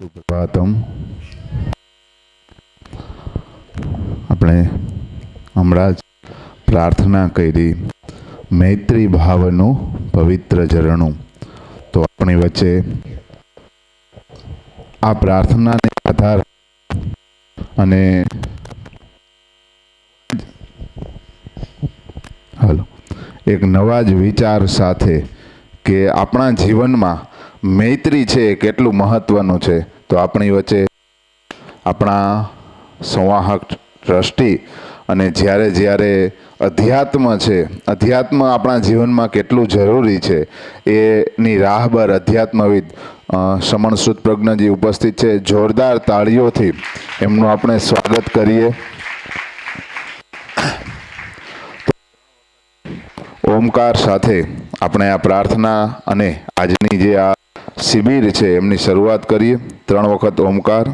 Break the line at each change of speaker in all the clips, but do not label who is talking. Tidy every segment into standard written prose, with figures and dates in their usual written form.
સુપ્રભાતમ. આપણે હમણાં જ પ્રાર્થના કરી મૈત્રી ભાવનું પવિત્ર ઝરણું. તો આપણી વચ્ચે આ પ્રાર્થનાને આધાર અને એક નવા જ વિચાર સાથે કે આપણા જીવનમાં મૈત્રી છે કેટલું મહત્વનું છે. તો આપણી વચ્ચે આપણા સંવાહક ટ્રસ્ટી અને જ્યારે અધ્યાત્મ છે, અધ્યાત્મ આપણા જીવનમાં કેટલું જરૂરી છે એની રાહબર અધ્યાત્મવિદ સમણ સુદ પ્રજ્ઞજી ઉપસ્થિત છે. જોરદાર તાળીઓથી એમનું આપણે સ્વાગત કરીએ. ઓમકાર સાથે આપણે આ પ્રાર્થના અને આજની જે આ શિબિર છે એમની શરૂઆત કરીએ. 3 વખત ઓમકાર.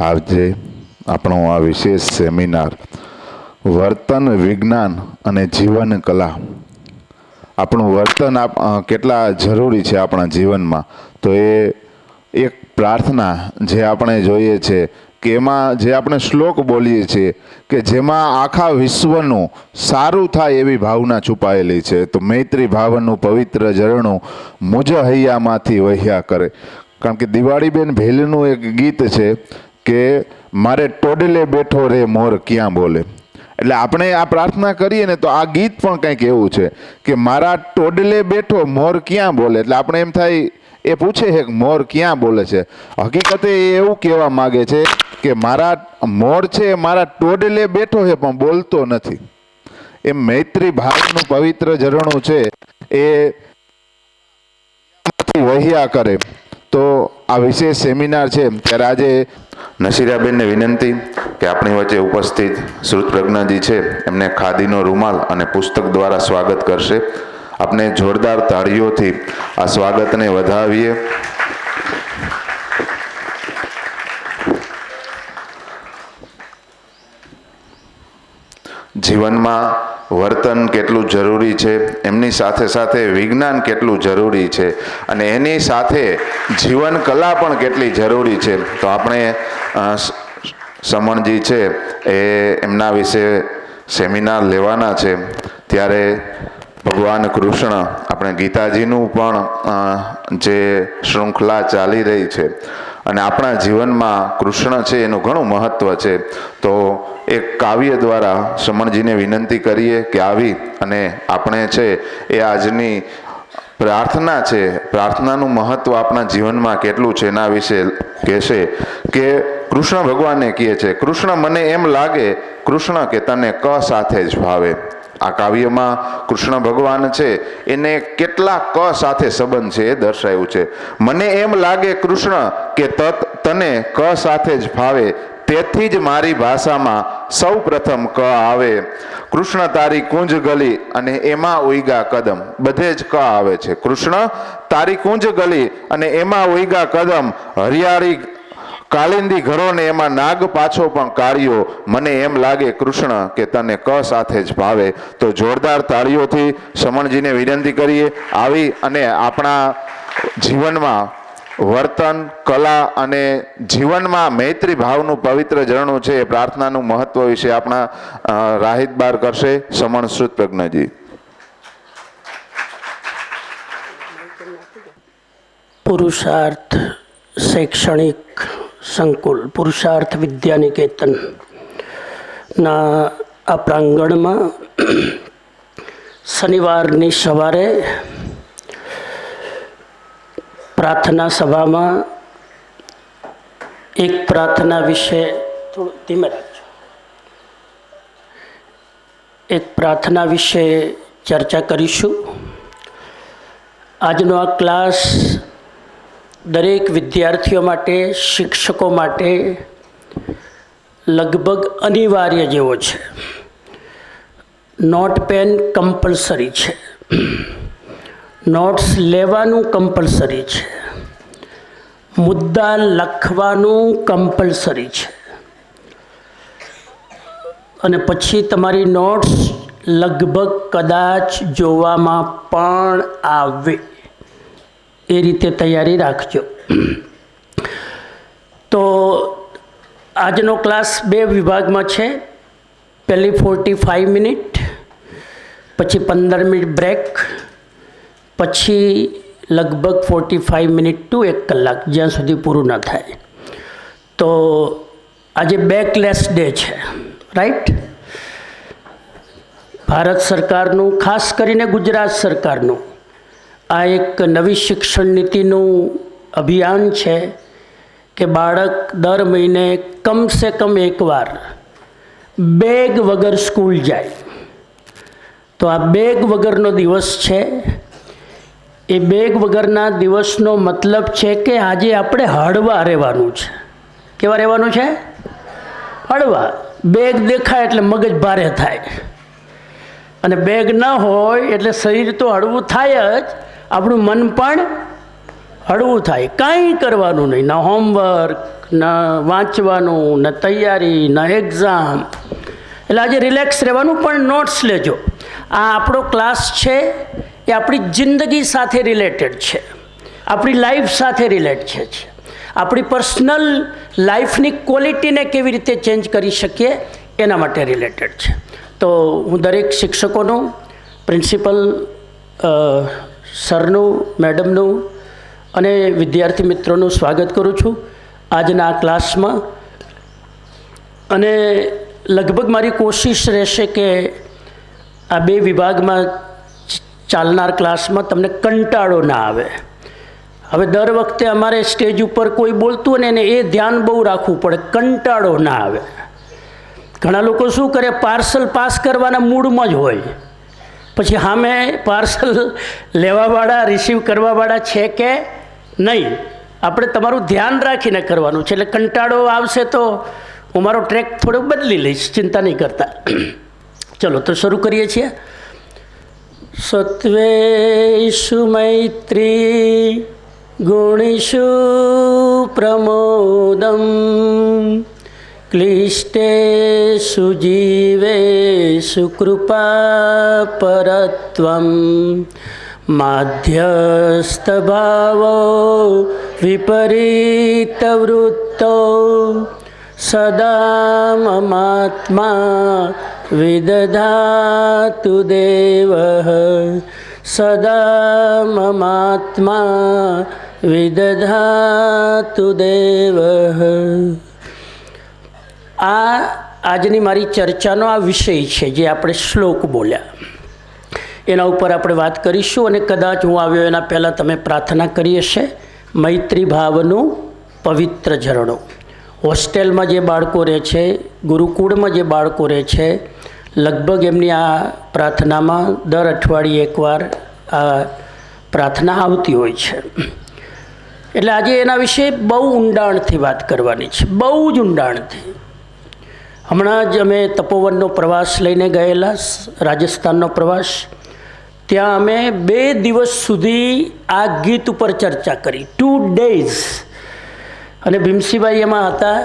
આજે આપણો આ વિશેષ સેમિનાર વર્તન વિજ્ઞાન અને જીવન કલા. આપણું વર્તન કેટલા જરૂરી છે આપણા જીવનમાં. તો એ એક પ્રાર્થના જે આપણે જોઈએ છે કે એમાં જે આપણે શ્લોક બોલીએ છીએ કે જેમાં આખા વિશ્વનું સારું થાય એવી ભાવના છુપાયેલી છે. તો મૈત્રી ભાવનું પવિત્ર ઝરણું મુજ હૈયામાંથી વહ્યા કરે. કારણ કે દિવાળીબેન ભેલનું એક ગીત છે કે મારે ટોડલે બેઠો રે મોર ક્યાં બોલે. એટલે આપણે આ પ્રાર્થના કરીએ ને તો આ ગીત પણ કંઈક એવું છે કે મારા ટોડલે બેઠો મોર ક્યાં બોલે. એટલે આપણે એમ થાય એ પૂછે છે કે મોર ક્યાં બોલે છે. હકીકતે એ એવું કહેવા માગે છે કે મારા મોર છે મારા ટોડલે બેઠો છે પણ બોલતો નથી. એ મૈત્રી ભાવનું પવિત્ર ઝરણું છે એ વહ્યા કરે. તો આ વિશેષ સેમિનાર છે ત્યારે આજે નશીરાબેનને વિનંતી કે આપણી વચ્ચે ઉપસ્થિત શ્રુત પ્રજ્ઞાજી છે એમને ખાદીનો રૂમાલ અને પુસ્તક દ્વારા સ્વાગત કરશે. આપણે જોરદાર તાળીઓથી આ સ્વાગતને વધાવીએ. જીવનમાં વર્તન કેટલું જરૂરી છે, એમની સાથે સાથે વિજ્ઞાન કેટલું જરૂરી છે અને એની સાથે જીવન કલા પણ કેટલી જરૂરી છે. તો આપણે સમણજી છે એ એમના વિશે સેમિનાર લેવાના છે. ત્યારે ભગવાન કૃષ્ણ આપણે ગીતાજીનું પણ જે શૃંખલા ચાલી રહી છે અને આપણા જીવનમાં કૃષ્ણ છે એનું ઘણું મહત્વ છે. તો એક કાવ્ય દ્વારા સમણજીને વિનંતી કરીએ કે આવી અને આપણે છે એ આજની પ્રાર્થના છે, પ્રાર્થનાનું મહત્વ આપણા જીવનમાં કેટલું છે એના વિશે કહેશે. કે કૃષ્ણ ભગવાનને કહે છે, કૃષ્ણ મને એમ લાગે કૃષ્ણ કે તને ક સાથે જ ભાવે. આ કાવ્યમાં કૃષ્ણ ભગવાન છે એને કેટલા ક સાથે સંબંધ છે એ દર્શાવ્યું છે. મને એમ લાગે કૃષ્ણ કે તને ક સાથે જ ભાવે, તેથી જ મારી ભાષામાં સૌ પ્રથમ ક આવે. કૃષ્ણ તારી કુંજ ગલી અને એમાં ઉઈગા કદમ. બધે જ ક આવે છે. કૃષ્ણ તારી કુંજ ગલી અને એમાં ઉઈગા કદમ. હરિયાળી કાલિંદી ઘરો ને એમાં નાગ પાછો પણ કાઢ્યો. મને એમ લાગે કૃષ્ણ કે તને ક સાથે જ ભાવે. તો જોરદાર તાળીઓથી સમણજીને વિનંતી કરીએ આવી અને આપણા જીવનમાં વર્તન કલા અને જીવનમાં મૈત્રી ભાવનું પવિત્ર ઝરણું છે એ પ્રાર્થનાનું મહત્વ વિશે આપણા રાહિતબાર કરશે સમણ સુદ પ્રજ્ઞજી.
પુરુષાર્થ શૈક્ષણિક સંકુલ, પુરુષાર્થ વિદ્યાનિકેતનના આ પ્રાંગણમાં શનિવારની સવારે પ્રાર્થના સભામાં એક પ્રાર્થના વિશે થોડું ધીમે રાખજો. એક પ્રાર્થના વિશે ચર્ચા કરીશું. આજનો આ ક્લાસ દરેક વિદ્યાર્થીઓ માટે, શિક્ષકો માટે લગભગ અનિવાર્ય જેવો છે. નોટ પેન કમ્પલસરી છે, નોટ્સ લેવાનું કમ્પલસરી છે, મુદ્દા લખવાનું કમ્પલસરી છે, અને પછી તમારી નોટ્સ લગભગ કદાચ જોવામાં પણ આવે એ રીતે તૈયારી રાખજો. તો આજનો ક્લાસ 2 વિભાગમાં છે. પહેલી 45 મિનિટ, પછી 15 મિનિટ બ્રેક, પછી લગભગ 45 મિનિટ ટુ 1 કલાક, જ્યાં સુધી પૂરું ન થાય. તો આજે બેકલેસ ડે છે, રાઈટ? ભારત સરકારનું, ખાસ કરીને ગુજરાત સરકારનું આ એક નવી શિક્ષણ નીતિનું અભિયાન છે કે બાળક દર મહિને કમસે કમ એકવાર બેગ વગર સ્કૂલ જાય. તો આ બેગ વગરનો દિવસ છે. એ બેગ વગરના દિવસનો મતલબ છે કે આજે આપણે હળવા રહેવાનું છે. કેવા રહેવાનું છે? હળવા. બેગ દેખાય એટલે મગજ ભારે થાય, અને બેગ ન હોય એટલે શરીર તો હળવું થાય જ, આપણું મન પણ હળવું થાય. કાંઈ કરવાનું નહીં, ન હોમવર્ક, ન વાંચવાનું, ન તૈયારી, ન એક્ઝામ. એટલે આજે રિલેક્સ રહેવાનું. પણ નોટ્સ લેજો. આ આપણો ક્લાસ છે એ આપણી જિંદગી સાથે રિલેટેડ છે, આપણી લાઈફ સાથે રિલેટ છે. આપણી પર્સનલ લાઈફની ક્વોલિટીને કેવી રીતે ચેન્જ કરી શકીએ એના માટે રિલેટેડ છે. તો હું દરેક શિક્ષકોનું, પ્રિન્સિપલ સરનું, મેડમનું અને વિદ્યાર્થી મિત્રોનું સ્વાગત કરું છું આજના આ ક્લાસમાં. અને લગભગ મારી કોશિશ રહેશે કે આ 2 વિભાગમાં ચાલનાર ક્લાસમાં તમને કંટાળો ના આવે. હવે દર વખતે અમારે સ્ટેજ ઉપર કોઈ બોલતું હોય ને એ ધ્યાન બહુ રાખવું પડે, કંટાળો ના આવે. ઘણા લોકો શું કરે, પાર્સલ પાસ કરવાના મૂડમાં જ હોય, પછી સામે પાર્સલ લેવાવાળા, રિસીવ કરવાવાળા છે કે નહીં. આપણે તમારું ધ્યાન રાખીને કરવાનું છે. એટલે કંટાળો આવશે તો હું મારો ટ્રેક થોડો બદલી લઈશ, ચિંતા નહીં કરતા. ચલો તો શરૂ કરીએ છીએ. સત્વેષુ મૈત્રી ગુણેષુ પ્રમોદમ ક્લિષ્ટેષુ જીવેષુ કૃપા પરત્વમ માધ્યસ્થભાવો વિપરીત વૃત્તો સદા મમાત્મા વિદધાતુ દેવઃ સદા મમાત્મા વિદધાતુ દેવઃ. આ આજની મારી ચર્ચાનો આ વિષય છે, જે આપણે શ્લોક બોલ્યા એના ઉપર આપણે વાત કરીશું. અને કદાચ હું આવ્યો એના પહેલાં તમે પ્રાર્થના કરી હશે, મૈત્રી ભાવનું પવિત્ર ઝરણું. હોસ્ટેલમાં જે બાળકો રહે છે, ગુરુકુળમાં જે બાળકો રહે છે, લગભગ એમની આ પ્રાર્થનામાં દર અઠવાડિયે એકવાર આ પ્રાર્થના આવતી હોય છે. એટલે આજે એના વિશે બહુ ઊંડાણથી વાત કરવાની છે, બહુ જ ઊંડાણથી. હમણાં જ અમે તપોવનનો પ્રવાસ લઈને ગયેલા, રાજસ્થાનનો પ્રવાસ. ત્યાં અમે 2 દિવસ સુધી આ ગીત ઉપર ચર્ચા કરી, 2 days. અને ભીમસિંહભાઈ એમાં હતા.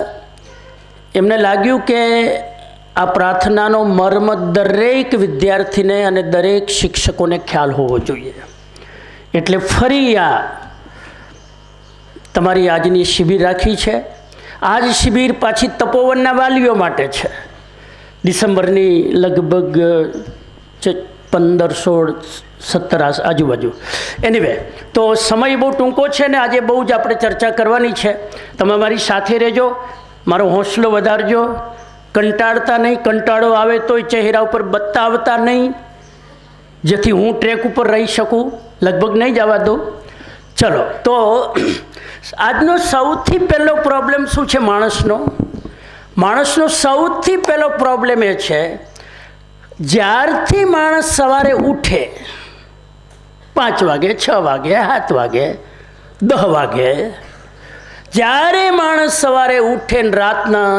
એમને લાગ્યું કે આ પ્રાર્થનાનો મર્મ દરેક વિદ્યાર્થીને અને દરેક શિક્ષકોને ખ્યાલ હોવો જોઈએ. એટલે ફરી આ તમારી આજની શિબિર રાખી છે. આજ શિબિર પાછી તપોવનના વાલીઓ માટે છે. ડિસેમ્બરની લગભગ 15, 16, 17 આજુબાજુ. એનીવે, તો સમય બહુ ટૂંકો છે ને આજે બહુ જ આપણે ચર્ચા કરવાની છે. તમે મારી સાથે રહેજો, મારો હોંસલો વધારજો, કંટાળતા નહીં. કંટાળો આવે તોય ચહેરા ઉપર બતાવતા નહીં, જેથી હું ટ્રેક ઉપર રહી શકું. લગભગ નહીં જવા દો. ચલો, તો આજનો સૌથી પહેલો પ્રોબ્લેમ શું છે માણસનો? માણસનો સૌથી પહેલો પ્રોબ્લેમ એ છે, જ્યારથી માણસ સવારે ઉઠે 5 વાગે, 6 વાગે, 7 વાગે, 10 વાગે. જ્યારે માણસ સવારે ઉઠે ને રાતના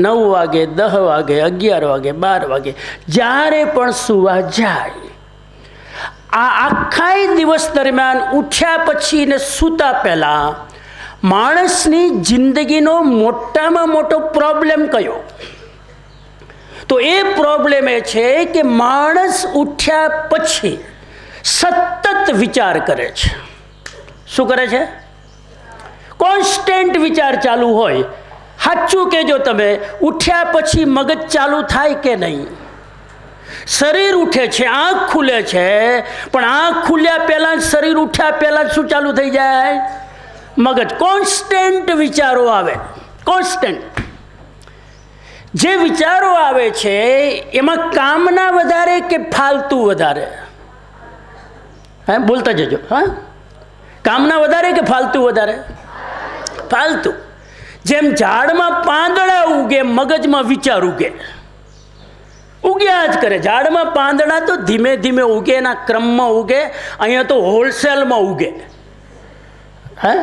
9 વાગે, 10 વાગે, 11 વાગે, 12 વાગે, જ્યારે પણ સુવા જાય, આ આખા દિવસ દરમિયાન ઉઠ્યા પછી ને સૂતા પહેલાં માણસની જિંદગીનો મોટામાં મોટો પ્રોબ્લેમ કયો? તો એ પ્રોબ્લેમ એ છે કે માણસ ઉઠ્યા પછી સતત વિચાર કરે છે. શું કરે છે? કોન્સ્ટન્ટ વિચાર ચાલુ હોય. સાચું કહેજો, તમે ઉઠ્યા પછી મગજ ચાલુ થાય કે નહીં? શરીર ઉઠે છે, આંખ ખુલે છે, પણ આંખ ખુલ્યા પહેલાં શરીર ઉઠ્યા પહેલાં શું ચાલુ થઈ જાય? મગજ. કોન્સ્ટન્ટ વિચારો આવે. કોન્સ્ટન્ટ જે વિચારો આવે છે એમાં કામના વધારે કે ફાલતુ વધારે? હા, બોલતા જજો. હા, કામના વધારે કે ફાલતુ વધારે? ફાલતુ. જેમ ઝાડમાં પાંદડા ઉગે, મગજમાં વિચાર ઉગે. ઉગ્યા જ કરે. ઝાડમાં પાંદડા તો ધીમે ધીમે ઉગે, એના ક્રમમાં ઉગે. અહીંયા તો હોલસેલમાં ઉગે. હા,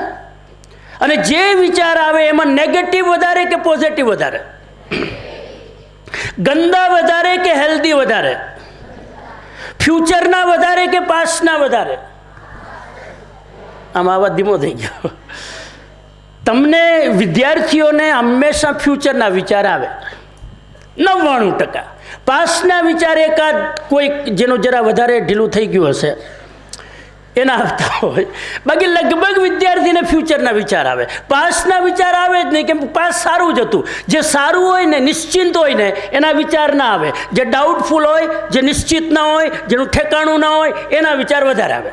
અને જે વિચાર આવે એમાં નેગેટિવ વધારે કે પોઝિટિવ વધારે? ગંદા વધારે કે હેલ્ધી વધારે? ફ્યુચરના વધારે કે પાસ્ટના વધારે? આમાં આવા ધીમો થઈ ગયો. તમને વિદ્યાર્થીઓને હંમેશા ફ્યુચરના વિચાર આવે 99%. પાસ્ટના વિચાર એકાદ કોઈ જેનું જરા વધારે ઢીલું થઈ ગયું હશે એના આવતા હોય. બાકી લગભગ વિદ્યાર્થીને ફ્યુચરના વિચાર આવે. પાસ્ટના વિચાર આવે જ નહીં, કેમ પાસ સારું જ હતું. જે સારું હોય ને, નિશ્ચિંત હોય ને, એના વિચાર ના આવે. જે ડાઉટફુલ હોય, જે નિશ્ચિત ના હોય, જેનું ઠેકાણું ના હોય, એના વિચાર વધારે આવે.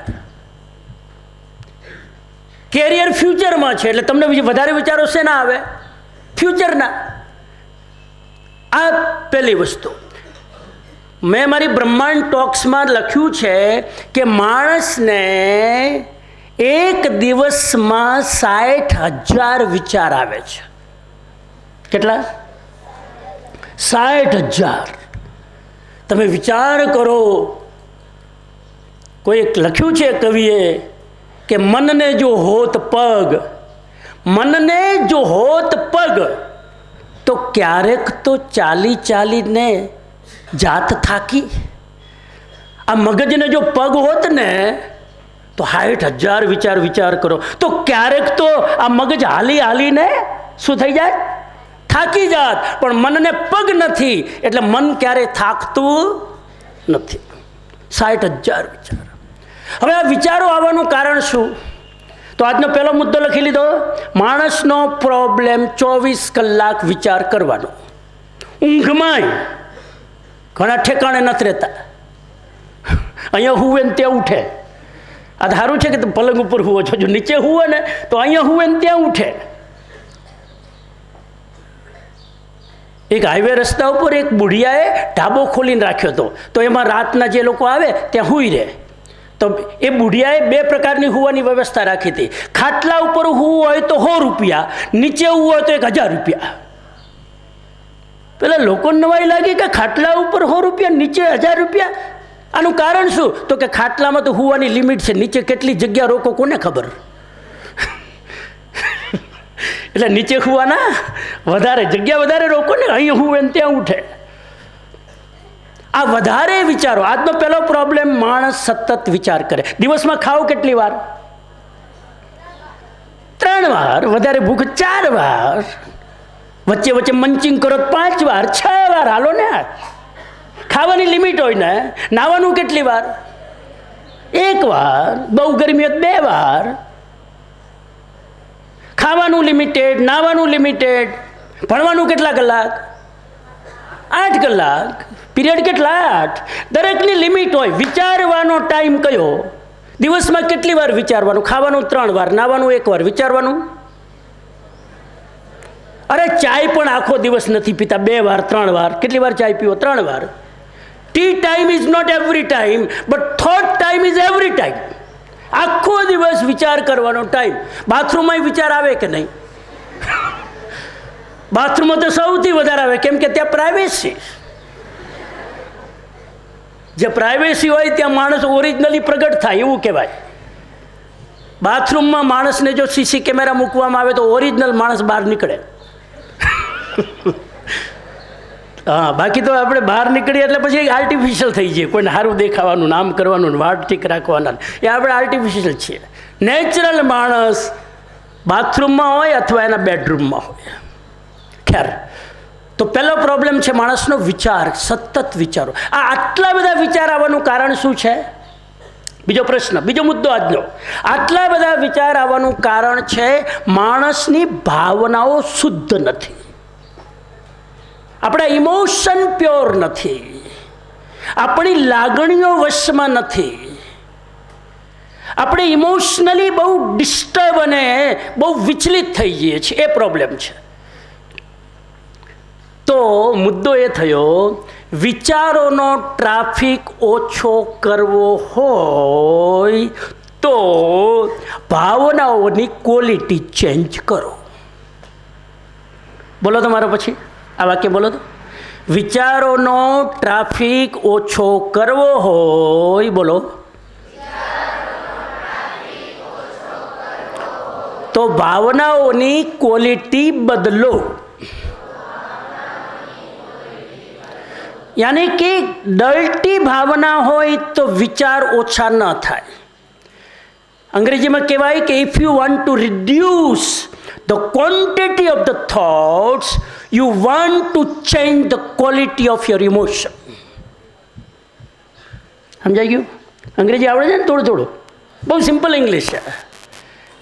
કેરિયર ફ્યુચરમાં છે એટલે તમને વધારે વિચારો શેના આવે? ફ્યુચરના. આ પહેલી વસ્તુ. મેં મારી બ્રહ્માંડ ટોક્સમાં લખ્યું છે કે માણસને એક દિવસમાં 60,000 વિચાર આવે છે. કેટલા? 60,000. તમે વિચાર કરો. કોઈ લખ્યું છે કવિએ કે મનને જો હોત પગ, મનને જો હોત પગ, તો ક્યારેક તો ચાલી ચાલીને જાત થાકી. આ મગજને જો પગ હોત ને તો 60,000 વિચાર કરો, તો ક્યારેક તો આ મગજ હાલી હાલીને શું થઈ જાય? થાકી જાત. પણ મનને પગ નથી એટલે મન ક્યારેય થાકતું નથી. 60,000 વિચાર. હવે આ વિચારો આવવાનું કારણ શું? તો આજનો પહેલો મુદ્દો લખી લીધો. માણસનો પ્રોબ્લેમ 24 કલાક વિચાર કરવાનો. ઊંઘમાંય ઘણા ઠેકાણે નથી રહેતા. અહીંયા હુવે ને ત્યાં ઉઠે. આ સારું છે કે તમે પલંગ ઉપર હુવો છો. જો નીચે હુવે ને તો અહીંયા હુવે ને ત્યાં ઉઠે. એક હાઈવે રસ્તા ઉપર એક બુઢિયાએ ઢાબો ખોલીને રાખ્યો હતો. તો એમાં રાતના જે લોકો આવે ત્યાં હુઈ રહે. તો એ બુઢિયાએ 2 પ્રકારની હુવાની વ્યવસ્થા રાખી હતી. ખાટલા ઉપર હુવું હોય તો 100 રૂપિયા, નીચે હુવું હોય તો 1000 રૂપિયા. પેલા લોકોને નવાઈ લાગી કે ખાટલા ઉપર 100 રૂપિયા, નીચે 1000 રૂપિયા. આનું કારણ શું? તો કે ખાટલામાં તો હુવાની લિમિટ છે, નીચે કેટલી જગ્યા રોકો કોને ખબર. એટલે નીચે હુવાના વધારે જગ્યા વધારે રોકો ને, અહીં હુવે ને ત્યાં ઉઠે. આ વધારે વિચારો. આજનો પહેલો પ્રોબ્લેમ, માણસ સતત વિચાર કરે. દિવસમાં ખાવ કેટલી વાર? 3 વાર. વધારે ભૂખ 4 વાર. વચ્ચે વચ્ચે મંચિંગ કરો 5 વાર, 6 વાર. હાલો ને, ખાવાની લિમિટ હોય ને. નાવાનું કેટલી વાર? 1 વાર. બહુ ગરમી હોય 2 વાર. ખાવાનું લિમિટેડ, નાવાનું લિમિટેડ. ભણવાનું કેટલા કલાક? 8 કલાક. પીરિયડ કેટલા? 8. દરેકની લિમિટ હોય. વિચારવાનો ટાઈમ કયો? દિવસમાં કેટલી વાર વિચારવાનું? ખાવાનું 3 વાર, નાવાનું 1 વાર, વિચારવાનું. અરે ચાય પણ આખો દિવસ નથી પીતા, 2 વાર 3 વાર. કેટલી વાર ચાય પીવો? 3 વાર. Tea time is not every time, but thought time is every time. આખો દિવસ વિચાર કરવાનો ટાઈમ. બાથરૂમમાં વિચાર આવે કે નહીં? બાથરૂમમાં તો સૌથી વધારે આવે, કેમ કે ત્યાં પ્રાઇવેસી. જે પ્રાઇવેસી હોય ત્યાં માણસ ઓરિજિનલી પ્રગટ થાય એવું કહેવાય. બાથરૂમમાં માણસને જો સીસી કેમેરા મૂકવામાં આવે તો ઓરિજિનલ માણસ બહાર નીકળે. હા, બાકી તો આપણે બહાર નીકળીએ એટલે પછી આર્ટિફિશિયલ થઈ જઈએ. કોઈને સારું દેખાવાનું, નામ કરવાનું, વાળ ઠીક રાખવાના, એ આપણે આર્ટિફિશિયલ છીએ. નેચરલ માણસ બાથરૂમમાં હોય અથવા એના બેડરૂમમાં હોય. ખેર, તો પહેલો પ્રોબ્લેમ છે માણસનો વિચાર, સતત વિચારો. આટલા બધા વિચાર આવવાનું કારણ શું છે? બીજો પ્રશ્ન, બીજો મુદ્દો આજનો. આટલા બધા વિચાર આવવાનું કારણ છે માણસની ભાવનાઓ શુદ્ધ નથી. આપણા ઇમોશન પ્યોર નથી. આપણી લાગણીઓ વશમાં નથી. આપણે ઇમોશનલી બહુ ડિસ્ટર્બ અને બહુ વિચલિત થઈ જઈએ છીએ. એ પ્રોબ્લેમ છે. તો મુદ્દો એ થયો, વિચારોનો ટ્રાફિક ઓછો કરવો હોય તો ભાવનાઓની ક્વોલિટી ચેન્જ કરો. બોલો તમારો પછી આ વાક્ય બોલો તો. વિચારોનો ટ્રાફિક ઓછો કરવો હોય, બોલો, તો ભાવનાઓની ક્વોલિટી બદલો. યાની કે ડર્ટી ભાવના હોય તો વિચાર ઓછા ન થાય. અંગ્રેજીમાં કહેવાય કે if you want to reduce the quantity of the thoughts, you want to change the quality of your emotion. સમજાઈ ગયું? અંગ્રેજી આવડે છે ને થોડું થોડું? બહુ સિમ્પલ ઇંગ્લિશ છે.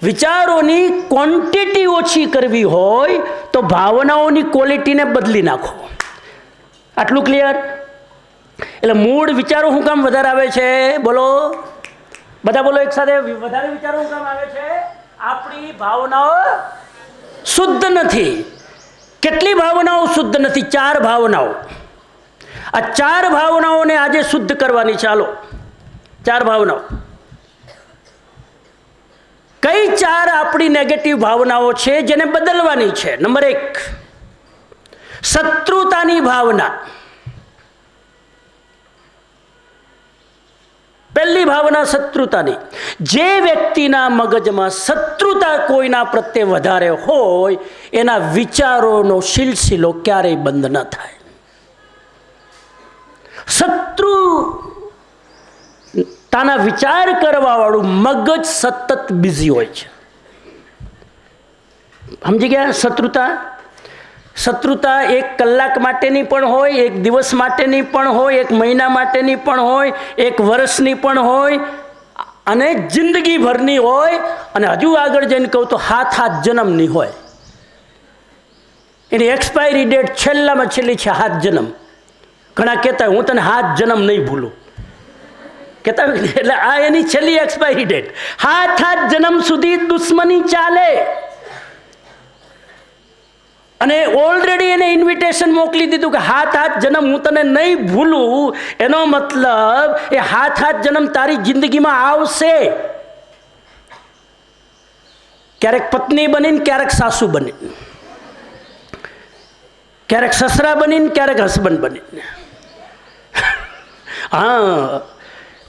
વિચારોની ક્વોન્ટિટી ઓછી કરવી હોય તો ભાવનાઓની ક્વોલિટીને બદલી નાખો. આટલું ક્લિયર? એટલે મૂળ વિચારો શું કામ વધારે આવે છે? બોલો બધા, બોલો એક સાથે. વધારે વિચારો શું કામ આવે છે? આપણી ભાવનાઓ શુદ્ધ નથી. કેટલી ભાવનાઓ શુદ્ધ નથી? 4 ભાવનાઓ. આ 4 ભાવનાઓને આજે શુદ્ધ કરવાની. ચાલો, 4 ભાવનાઓ. કઈ 4 આપણી નેગેટિવ ભાવનાઓ છે જેને બદલવાની છે? નંબર 1, શત્રુતાની ભાવના. પહેલી ભાવના શત્રુતાની. જે વ્યક્તિના મગજમાં શત્રુતા કોઈના પ્રત્યે વધારે હોય એના વિચારોનો સિલસિલો ક્યારેય બંધ ન થાય. શત્રુતાના વિચાર કરવા વાળું મગજ સતત બિઝી હોય છે. સમજી ગયા? શત્રુતા 1 કલાક માટેની પણ હોય, 1 દિવસ માટેની પણ હોય, 1 મહિના માટેની પણ હોય, 1 વર્ષની પણ હોય અને જિંદગીભરની હોય. અને હજુ આગળ જઈને કહું તો 7 જન્મની હોય. એની એક્સપાયરી ડેટ છેલ્લામાં છેલ્લી છે 7 જન્મ. ઘણા કહેતા હું તને 7 જન્મ નહીં ભૂલું કહેતા, એટલે આ એની છેલ્લી એક્સપાયરી ડેટ. 7 જન્મ સુધી દુશ્મની ચાલે. અને ઓલરેડી એને ઇન્વિટેશન મોકલી દીધું કે 7 જન્મ હું તને નહીં ભૂલું. એનો મતલબ એ 7 જન્મ તારી જિંદગીમાં આવશે. ક્યારેક પત્ની બનીને, ક્યારેક સાસુ બનીને, ક્યારેક સસરા બનીને, ક્યારેક હસબન્ડ બનીને. હા,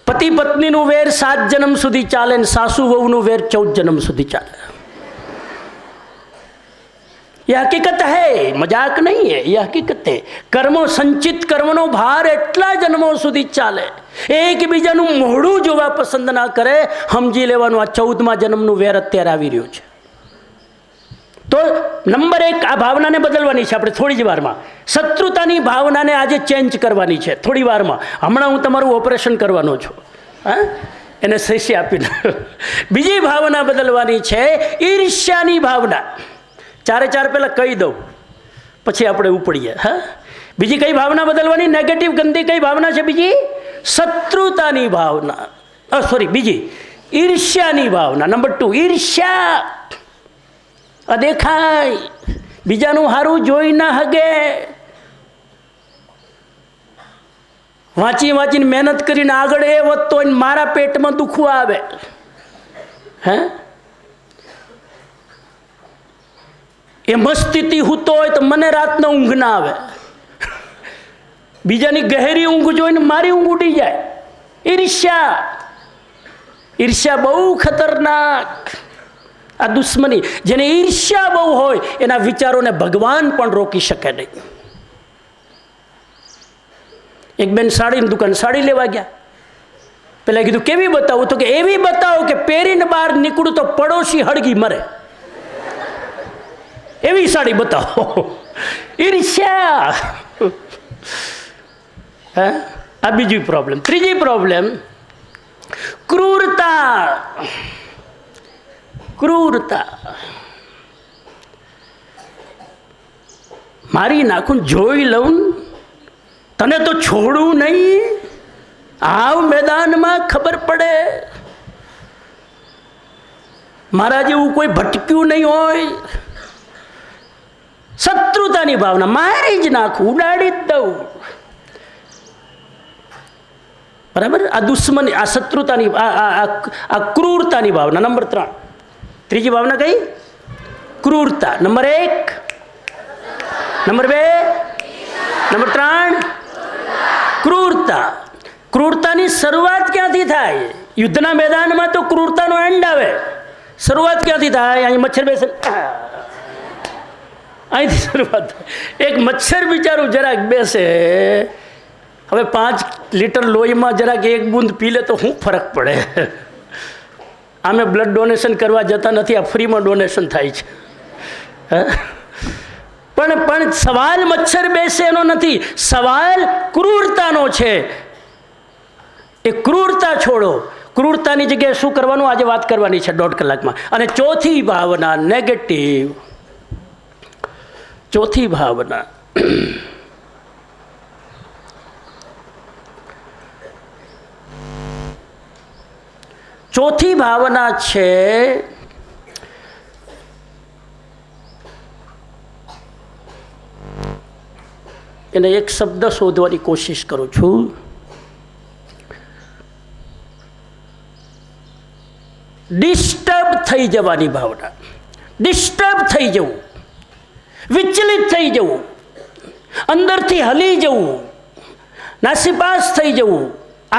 પતિ પત્નીનું વેર 7 જન્મ સુધી ચાલે ને સાસુ વહુનું વેર 14 જન્મ સુધી ચાલે. यह हकीकत है, मजाक नहीं है, यह हकीकत है. कर्मो संचित कर्मनो भार એટલા જન્મો સુધી ચાલે. એકબીજાનું મોઢું જોવા પસંદ ના કરે. સમજી લેવાનું આ 14મા જન્મનું વેર અત્યારે આવી રહ્યું છે. તો નંબર 1 આ ભાવનાને બદલવાની છે આપણે થોડી જ વારમાં. શત્રુતાની ભાવનાને આજે ચેન્જ કરવાની છે થોડી વારમાં. હમણાં હું તમારું ઓપરેશન કરવાનો છું. હા, એને શીશી આપીને. બીજી ભાવના બદલવાની છે ઈર્ષ્યાની ભાવના. 4 પહેલાં કહી દઉં પછી આપણે ઉપડીએ. હા, બીજી કઈ ભાવના બદલવાની? નેગેટિવ ગંદી કઈ ભાવના છે? બીજી શત્રુતાની ભાવના. બીજી ઈર્ષ્યાની ભાવના. નંબર 2 ઈર્ષ્યા. અદેખાય, બીજાનું સારું જોઈ ના હગે. વાંચીને મહેનત કરીને આગળ એ વધતો હોય મારા પેટમાં દુખવા આવે. હે, એ મસ્તીથી હૂતો હોય તો મને રાતના ઊંઘ ના આવે. બીજાની ગહેરી ઊંઘ જોઈને મારી ઊંઘ ઉડી જાય. ઈર્ષ્યા. ઈર્ષ્યા બહુ ખતરનાક, આ દુશ્મની. જેને ઈર્ષ્યા બહુ હોય એના વિચારોને ભગવાન પણ રોકી શકે નહીં. એક બેન સાડીની દુકાન, સાડી લેવા ગયા. પેલા કીધું કેવી બતાવું? તો કે એવી બતાવો કે પહેરીને બહાર નીકળું તો પડોશી હળગી મરે, એવી સાડી બતાવો. ઈર્ષ્યા. હે, આ બીજી પ્રોબ્લેમ. ત્રીજી પ્રોબ્લેમ ક્રૂરતા. ક્રૂરતા. મારી નાખું, જોઈ લઉં, તને તો છોડું નહીં, આવ મેદાનમાં ખબર પડે. મારા જેવું કોઈ ભટક્યું નહીં હોય. શત્રુતાની ભાવના, મારી જ નાખું, ઉડાડી જ દઉં. બરાબર? આ દુશ્મની, આ શત્રુતાની, આ ક્રૂરતાની ભાવના. નંબર 3. ત્રીજી ભાવના કઈ? ક્રૂરતા. નંબર 1, નંબર 2, નંબર 3 ક્રૂરતા. ક્રૂરતાની શરૂઆત ક્યાંથી થાય? યુદ્ધના મેદાનમાં તો ક્રૂરતાનો એન્ડ આવે. શરૂઆત ક્યાંથી થાય? અહીં મચ્છર બેસે, અહીંથી શરૂઆત થાય. એક મચ્છર બિચારું જરાક બેસે, હવે 5 લીટર લોહીમાં જરાક એક બૂંદ પી લે તો શું ફરક પડે? આમે બ્લડ ડોનેશન કરવા જતા નથી, આ ફ્રીમાં ડોનેશન થાય છે. પણ સવાલ મચ્છર બેસે એનો નથી, સવાલ ક્રૂરતાનો છે. એ ક્રૂરતા છોડો. ક્રૂરતાની જગ્યાએ શું કરવાનું આજે વાત કરવાની છે 1.5 કલાકમાં. અને ચોથી ભાવના નેગેટિવ. ચોથી ભાવના છે એને એક શબ્દ શોધવાની કોશિશ કરું છું. ડિસ્ટર્બ થઈ જવાની ભાવના. ડિસ્ટર્બ થઈ જવું, વિચલિત થઈ જવું, અંદરથી હલી જવું, નાસીપાસ થઈ જવું,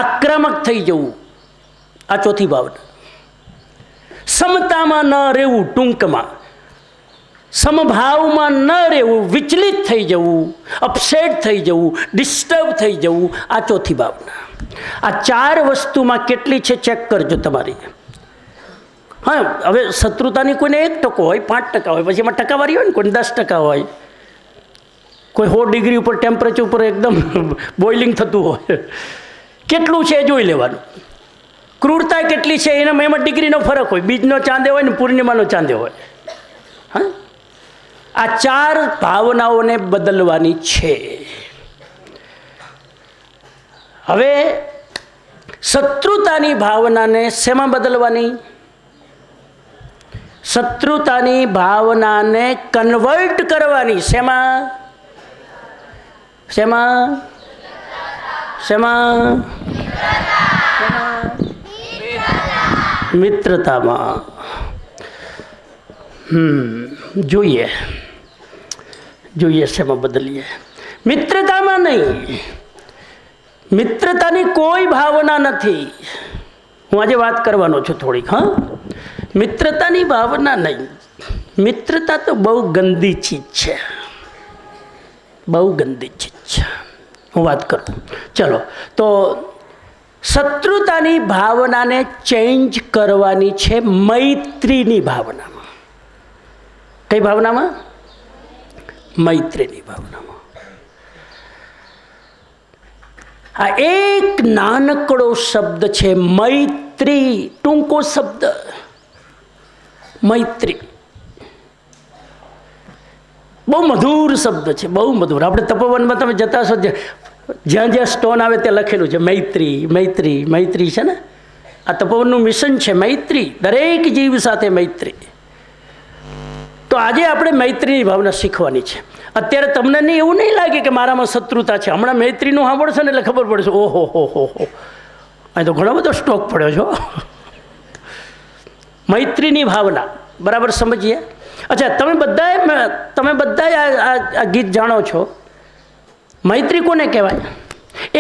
આક્રમક થઈ જવું. આ ચોથી ભાવના. સમતામાં ન રહેવું, ટૂંકમાં સમભાવમાં ન રહેવું, વિચલિત થઈ જવું, અપસેટ થઈ જવું, ડિસ્ટર્બ થઈ જવું. આ ચોથી ભાવના. આ 4 વસ્તુમાં કેટલી છે ચેક કરજો તમારી. હા, હવે શત્રુતાની કોઈને 1% હોય, 5% હોય, પછી એમાં ટકાવારી હોય ને, કોઈને 10% હોય, કોઈ 100 ડિગ્રી ઉપર ટેમ્પરેચર ઉપર એકદમ બોઇલિંગ થતું હોય. કેટલું છે એ જોઈ લેવાનું. ક્રૂરતા કેટલી છે એમાં ડિગ્રીનો ફરક હોય. બીજનો ચાંદે હોય ને પૂર્ણિમાનો ચાંદે હોય. હા, આ 4 ભાવનાઓને બદલવાની છે. હવે શત્રુતાની ભાવનાને શેમાં બદલવાની? શત્રુતાની ભાવનાને કન્વર્ટ કરવાની. શેમાં? શેમાં? શેમાં? મિત્રતામાં. જોઈએ શેમાં બદલીએ. મિત્રતામાં નહીં. મિત્રતાની કોઈ ભાવના નથી. હું આજે વાત કરવાનો છું થોડીક. હા, મિત્રતાની ભાવના નહીં. મિત્રતા તો બહુ ગંદી ચીજ છે, બહુ ગંદી ચીજ છે. હું વાત કરું. ચલો, તો શત્રુતાની ભાવનાને ચેન્જ કરવાની છે મૈત્રીની ભાવનામાં. કઈ ભાવનામાં? મૈત્રીની ભાવનામાં. આ એક નાનકડો શબ્દ છે મૈત્રી, ટૂંકો શબ્દ મૈત્રી. બહુ મધુર શબ્દ છે, બહુ મધુર. આપણે તપોવનમાં તમે જતા હશો, જ્યાં જ્યાં સ્ટોન આવે ત્યાં લખેલું છે મૈત્રી, મૈત્રી, મૈત્રી છે ને. આ તપોવનનું મિશન છે મૈત્રી, દરેક જીવ સાથે મૈત્રી. તો આજે આપણે મૈત્રીની ભાવના શીખવાની છે. અત્યારે તમને નહીં એવું નહીં લાગે કે મારામાં શત્રુતા છે. હમણાં મૈત્રીનું સાંભળશો ને એટલે ખબર પડશે, ઓહો હો હો હો, અહીં તો ઘણો બધો સ્ટોક પડ્યો છો. મૈત્રીની ભાવના બરાબર સમજીએ. અચ્છા, તમે બધાએ આ ગીત જાણો છો. મૈત્રી કોને કહેવાય?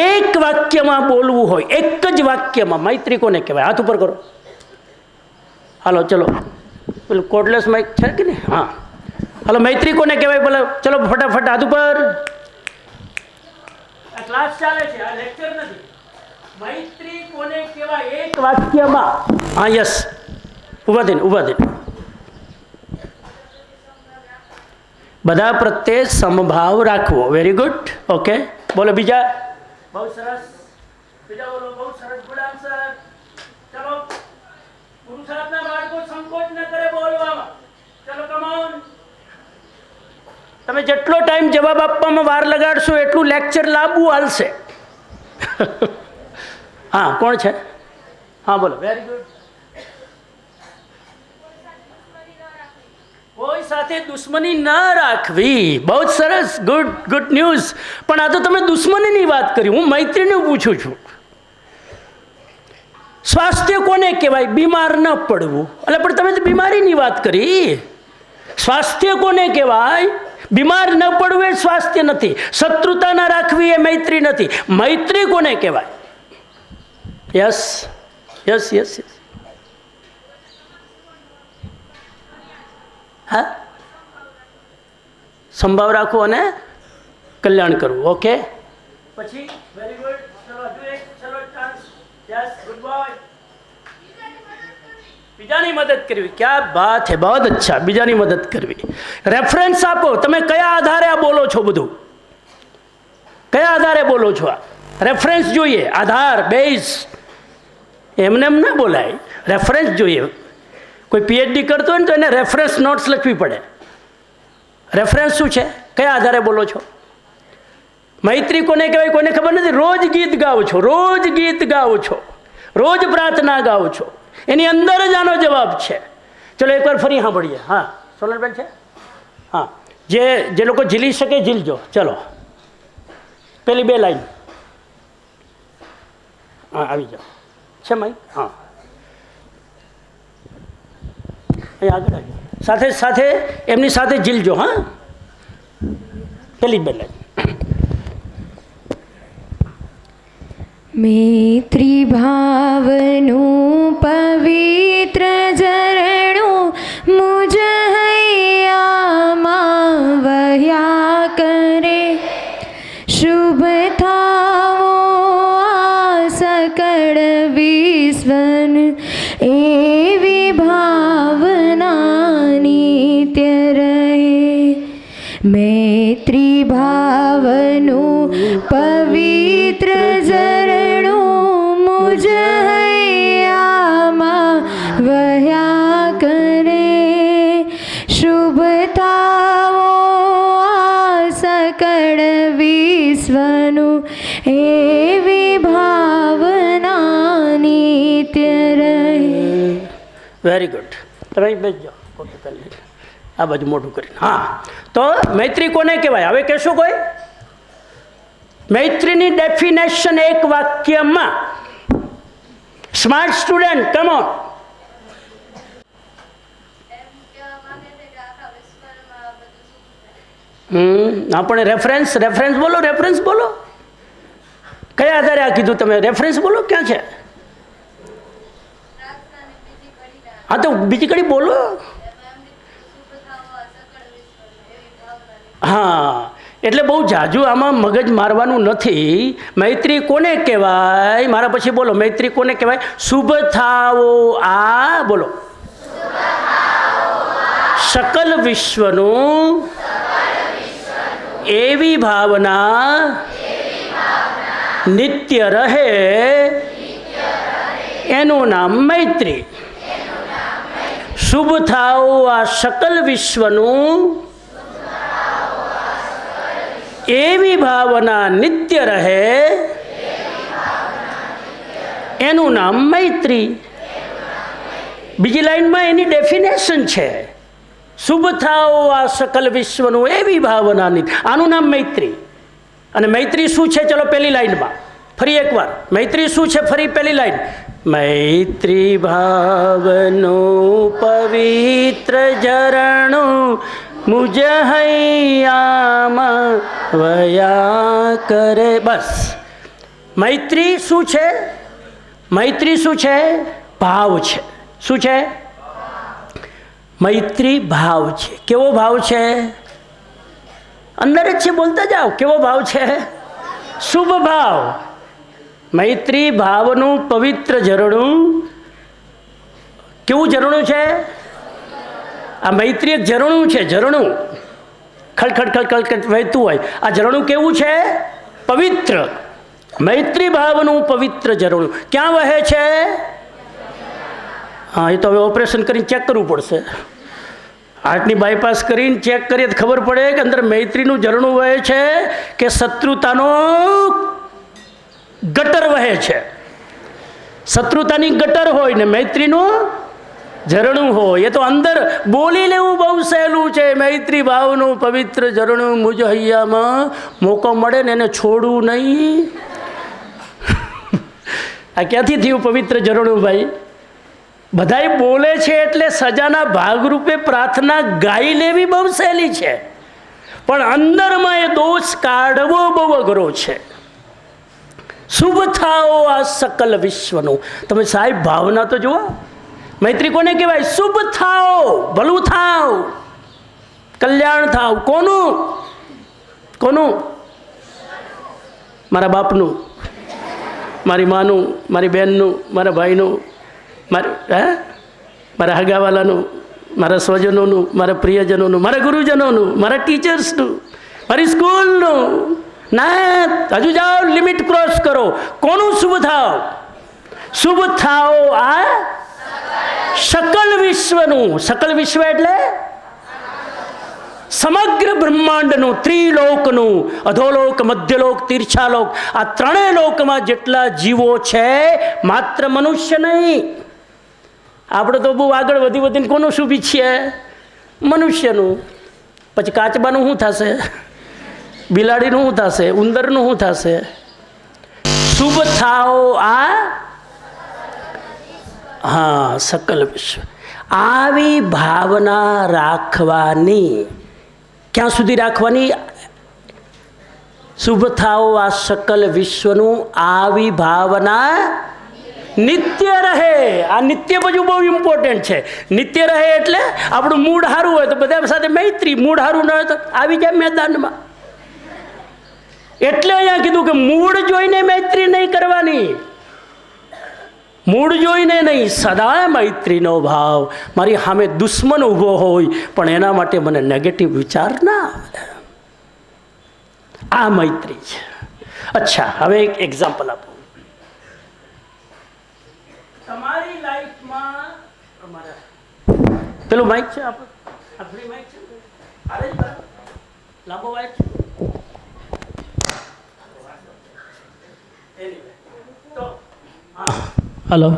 એક વાક્યમાં બોલવું હોય, એક જ વાક્યમાં મૈત્રી કોને કહેવાય? હાથ ઉપર કરો. હાલો ચલો, પેલું કોર્ડલેસ માઇક છે કે નહીં? હા, હાલો. મૈત્રી કોને કહેવાય? બોલો ચલો ફટાફટ હાથ ઉપર. આ ક્લાસ ચાલે છે, આ લેક્ચર નથી. મૈત્રી કોને કહેવાય એક વાક્યમાં? હા, યસ, ઊભા થઈને. બધા પ્રત્યે સમભાવ રાખવો. Very good. ઓકે, બોલો બીજા. બહુ સરસ. બીજા બોલો. બહુ સરસ. Good answer. ચલો, પુરુષાર્થના બાળકો સંકોચ ન કરે બોલવામાં. ચલો, કમ ઓન. તમે જેટલો ટાઈમ જવાબ આપવામાં વાર લગાડશો એટલું લેક્ચર લાંબુ હાલશે. હા, કોણ છે? હા, બોલો. Very good. કોઈ સાથે દુશ્મની ન રાખવી. બહુ જ સરસ. Good news. પણ આ તો તમે દુશ્મનીની વાત કરી, હું મૈત્રીનું પૂછું છું. સ્વાસ્થ્ય કોને કહેવાય? બીમાર ન પડવું. એટલે પણ તમે તો બીમારીની વાત કરી. સ્વાસ્થ્ય કોને કહેવાય? બીમાર ન પડવું એ સ્વાસ્થ્ય નથી. શત્રુતા ન રાખવી એ મૈત્રી નથી. મૈત્રી કોને કહેવાય? યસ. હા, સંભાવ રાખવું અને કલ્યાણ કરવું. ઓકે, પછી વેરી ગુડ. ચલો હજુ એક. ચલો ચાન્સ. Yes, good boy. બીજાની મદદ કરવી. ક્યા બાત હે, બહુ અચ્છા. બીજાની મદદ કરવી. રેફરન્સ આપો. તમે કયા આધારે આ બોલો છો? બધું કયા આધારે બોલો છો? આ રેફરન્સ જોઈએ. આધાર, બેઝ. એમને એમ ના બોલાય. રેફરન્સ જોઈએ. કોઈ પીએચડી કરતો હોય ને તો એને રેફરન્સ નોટ્સ લખવી પડે. રેફરન્સ શું છે? કયા આધારે બોલો છો? મૈત્રી કોને કહેવાય? કોઈને ખબર નથી. રોજ ગીત ગાઓ છો, રોજ પ્રાર્થના ગાઓ છો. એની અંદર જ આનો જવાબ છે. ચલો એકવાર ફરી સાંભળીએ. હા, સોનલબેન છે? હા, જે લોકો ઝીલી શકે ઝીલજો. ચલો, પેલી 2 લાઈન. હા, આવી જાઓ. છે માઈ? હા, આગળ સાથે એમની સાથે ઝીલજો. હા, પેલી 2 લાઈન.
મૈત્રી ભાવનું પવિત્ર ઝરણું મુજ હૈયામાં વહ્યા કરે. શુભ થાવો આ સકળ વિશ્વન એવી ભાવના નિત્ય રહે. મૈત્રી ભાવનું પવિત્ર ઝરણું મુજ હૈયામાં વહ્યા કરે. શુભ થાવો આ સકળ વિશ્વનું એવી ભાવના નિત્ય રહે.
Very good. તમે બેસજો. આ બાજુ મોટું કરીને. હા, તો મૈત્રી કોને કહેવાય? હવે કહેશો કોઈ? મૈત્રીની ડેફિનેશન એક વાક્યમાં. Smart student, come on. આપણે રેફરન્સ બોલો. કયા આધારે આ કીધું તમે? રેફરન્સ બોલો. ક્યાં છે? હા, તો બીજી કડી બોલો. હા, એટલે બહુ જાજુ આમાં મગજ મારવાનું નથી. મૈત્રી કોને કહેવાય? મારા પછી બોલો. મૈત્રી કોને કહેવાય? શુભ થાવો આ, બોલો, સકલ વિશ્વનું એવી ભાવના નિત્ય રહે. એનું નામ મૈત્રી. શુભ થાવો આ સકલ વિશ્વનું એવી ભાવના નિત્ય રહે. એનું નામ મૈત્રી. બીજી લાઈનમાં એની ડેફિનેશન છે. શુભ થાઓ આ સકલ વિશ્વનું એવી ભાવના નિત્ય. આનું નામ મૈત્રી. અને મૈત્રી શું છે? ચલો પહેલી લાઈનમાં ફરી એકવાર. મૈત્રી શું છે? ફરી પહેલી લાઈન. મૈત્રી ભાવનું પવિત્ર ઝરણું મુજ હૈયામાં વયા કરે. બસ. મૈત્રી શું છે? મૈત્રી શું છે? ભાવ છે. શું છે? મૈત્રી ભાવ છે. કેવો ભાવ છે? અંદર જ છે, બોલતા જાઓ. કેવો ભાવ છે? શુભ ભાવ. મૈત્રી ભાવનું પવિત્ર ઝરણું. કેવું ઝરણું છે આ? મૈત્રી એક ઝરણું છે, ઝરણું ખડખડ ખડખડ વહેતું હોય. આ ઝરણું કેવું છે? પવિત્ર. મૈત્રી ભાવનું પવિત્ર ઝરણું ક્યાં વહે છે? હા, એ તો હવે ઓપરેશન કરીને ચેક કરવું પડશે. હાર્ટની બાયપાસ કરીને ચેક કરીએ તો ખબર પડે કે અંદર મૈત્રીનું ઝરણું વહે છે કે શત્રુતાનો ગટર વહે છે. શત્રુતાની ગટર હોય ને મૈત્રીનું ઝરણું હોય. એ તો અંદર બોલી લેવું બહુ સહેલું છે. મૈત્રી ભાવનું પવિત્ર ઝરણું મુજ હૈયામાં, મોકો મળે ને એને છોડવું નહીં. આ ક્યાંથી થયું પવિત્ર ઝરણું ભાઈ? બધાય બોલે છે એટલે સજાના ભાગરૂપે પ્રાર્થના ગાઈ લેવી બહુ સહેલી છે, પણ અંદરમાં એ દોષ કાઢવો બહુ અઘરો છે. શુભ થાઓ આ સકલ વિશ્વનું. તમે સાહેબ ભાવના તો જુઓ. મૈત્રી કોને કહેવાય? શુભ થાઓ, ભલું થાવ, કલ્યાણ થાવ. કોનું? કોનું? મારા બાપનું, મારી માનું, મારી બહેનનું, મારા ભાઈનું, મારા હગાવાલાનું, મારા સ્વજનોનું, મારા પ્રિયજનોનું, મારા ગુરુજનોનું, મારા ટીચર્સનું, મારી સ્કૂલનું. ના, હજુ જાઓ, લિમિટ ક્રોસ કરો. કોનું શુભ થાવ? શુભ થાઓ આ સકલ વિશ્વનું. સકલ વિશ્વ એટલે સમગ્ર બ્રહ્માંડનું, ત્રિલોકનું, અધોલોક, મધ્યલોક, તીર્છાલોક. આ ત્રણેય લોકમાં જેટલા જીવો છે, માત્ર મનુષ્ય નહીં. આપણે તો બહુ આગળ વધી વધીને કોનું શુભી છીએ? મનુષ્યનું. પછી કાચબાનું શું થશે? બિલાડીનું શું થશે? ઉંદરનું શું થશે? શુભ થાઓ આ, હા, સકલ વિશ્વ. આવી ભાવના રાખવાની. ક્યાં સુધી રાખવાની? શુભ થાઓ આ સકલ વિશ્વનું. આવી ભાવના નિત્ય રહે. આ નિત્ય બધું બહુ ઇમ્પોર્ટન્ટ છે. નિત્ય રહે એટલે આપણું મૂડ સારું હોય તો બધા સાથે મૈત્રી, મૂડ સારું ન હોય તો આવી જાય મેદાનમાં. એટલે અહીંયા કીધું કે મૂડ જોઈને મૈત્રી નહીં કરવાની. મૂડ જોઈને નહીં, સદા મૈત્રીનો ભાવ. મારી સામે દુશ્મન ઊભો હોય પણ એના માટે મને નેગેટિવ વિચાર ના આવે. આ મૈત્રી છે. અચ્છા, હવે એક એક્ઝામ્પલ આપો. તમારી લાઈફમાં પેલું માઇક છે, આ ફ્રી માઇક છે, લાંબો માઇક છે. હલો.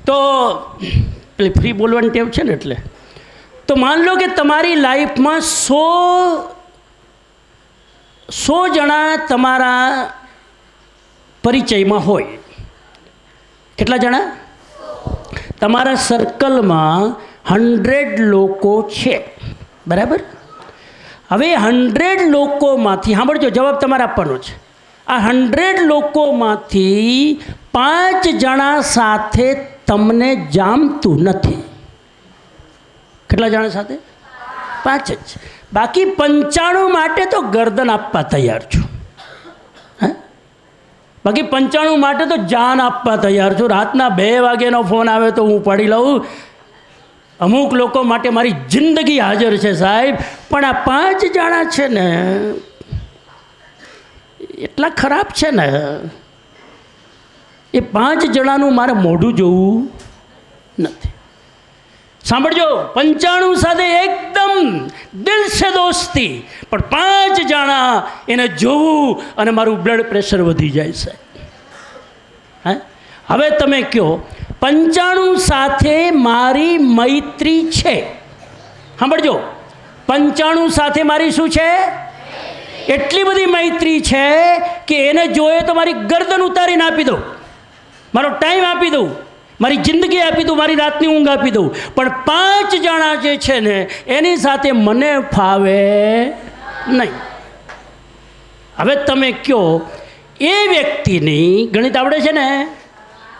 તો પેલી ફ્રી બોલવાની ટેવ છે ને, એટલે તો માન લો કે તમારી લાઈફમાં 100 જણા તમારા પરિચયમાં હોય. કેટલા જણા? તમારા સર્કલમાં 100 લોકો છે, બરાબર? હવે 100 લોકોમાંથી, સાંભળજો, જવાબ તમારે આપવાનો છે. આ 100 લોકોમાંથી 5 જણા સાથે તમને જામતું નથી. કેટલા જણા સાથે? 5 જ. બાકી 95 માટે તો ગરદન આપવા તૈયાર છું. બાકી 95 માટે તો જાન આપવા તૈયાર છું. રાતના 2 વાગ્યાનો ફોન આવે તો હું પડી લઉં. અમુક લોકો માટે મારી જિંદગી હાજર છે સાહેબ. પણ આ 5 જણા છે ને, એટલા ખરાબ છે ને. એ 5 જણાનું મારે મોઢું જોવું નથી. સાંભળજો, 95 સાથે એકદમ દિલ સે દોસ્તી, પણ 5 જણા એને જોવું અને મારું બ્લડ પ્રેશર વધી જાય છે. હે, હવે તમે કહો, 95 સાથે મારી મૈત્રી છે. સાંભળજો, 95 સાથે મારી શું છે? એટલી બધી મૈત્રી છે કે એને જોઈએ તો મારી ગરદન ઉતારીને આપી દઉં, મારો ટાઈમ આપી દઉં, મારી જિંદગી આપી દઉં, મારી રાતની ઊંઘ આપી દઉં. પણ 5 જણા જે છે ને, એની સાથે મને ફાવે નહીં. હવે તમે કહો, એ વ્યક્તિની ગણિત આવડે છે ને?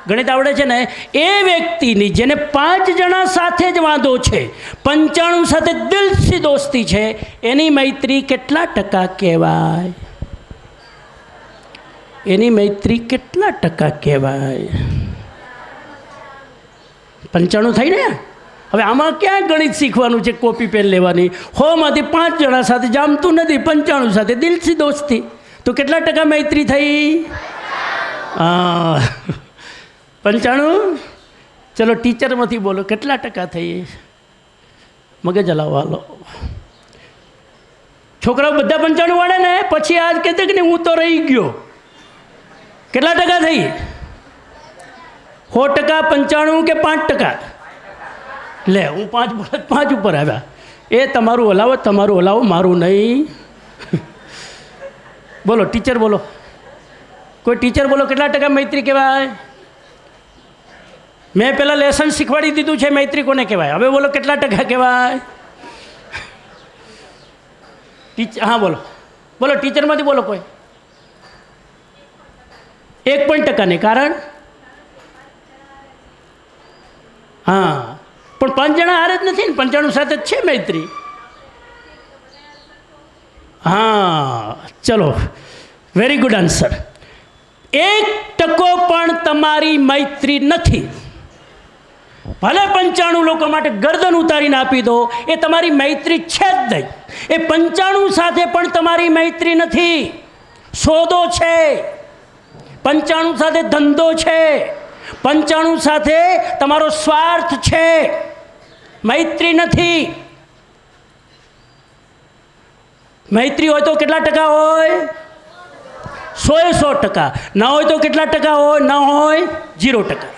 ગણિત આવડે છે ને, એ વ્યક્તિની જેને 5 જણા સાથે જ વાંધો છે, 95 સાથે દિલથી દોસ્તી છે, એની મૈત્રી કેટલા ટકા કહેવાય? એની મૈત્રી કેટલા ટકા કહેવાય? 95 થઈ ને? હવે આમાં ક્યાં ગણિત શીખવાનું છે? કોપી પેન લેવાની. 100માંથી 5 જણા સાથે જામતું નથી, 95 સાથે દિલથી દોસ્તી, તો કેટલા ટકા મૈત્રી થઈ? 95. ચલો ટીચરમાંથી બોલો, કેટલા ટકા થઈ? મગજ હલાવો, હાલો. છોકરાઓ બધા 95 વાળે ને, પછી આજ કહેતે કે નહીં હું તો રહી ગયો. કેટલા ટકા થઈ? 100%, 95 કે 5%? લે, હું 5 ઉપર આવ્યા. એ તમારું હલાવો, મારું નહીં. બોલો ટીચર, બોલો કોઈ ટીચર, બોલો કેટલા ટકા મૈત્રી કહેવાય? મેં પહેલાં લેસન શીખવાડી દીધું છે મૈત્રી કોને કહેવાય. હવે બોલો કેટલા ટકા કહેવાય? હા બોલો ટીચરમાંથી બોલો કોઈ. 1% નહીં. કારણ? હા, પણ 5 જણા હારે જ નથી ને, 95 સાથે જ છે મૈત્રી. હા, ચલો, વેરી ગુડ આન્સર. 1% પણ તમારી મૈત્રી નથી. ભલે 95 લોકો માટે ગરદન ઉતારીને આપી દો, એ તમારી મૈત્રી છે જ નહીં. એ 95 સાથે પણ તમારી મૈત્રી નથી. સોદો છે, 95 સાથે ધંધો છે, 95 સાથે તમારો સ્વાર્થ છે, મૈત્રી નથી. મૈત્રી હોય તો કેટલા ટકા હોય? 100%. ના હોય તો કેટલા ટકા હોય? ના હોય 0%.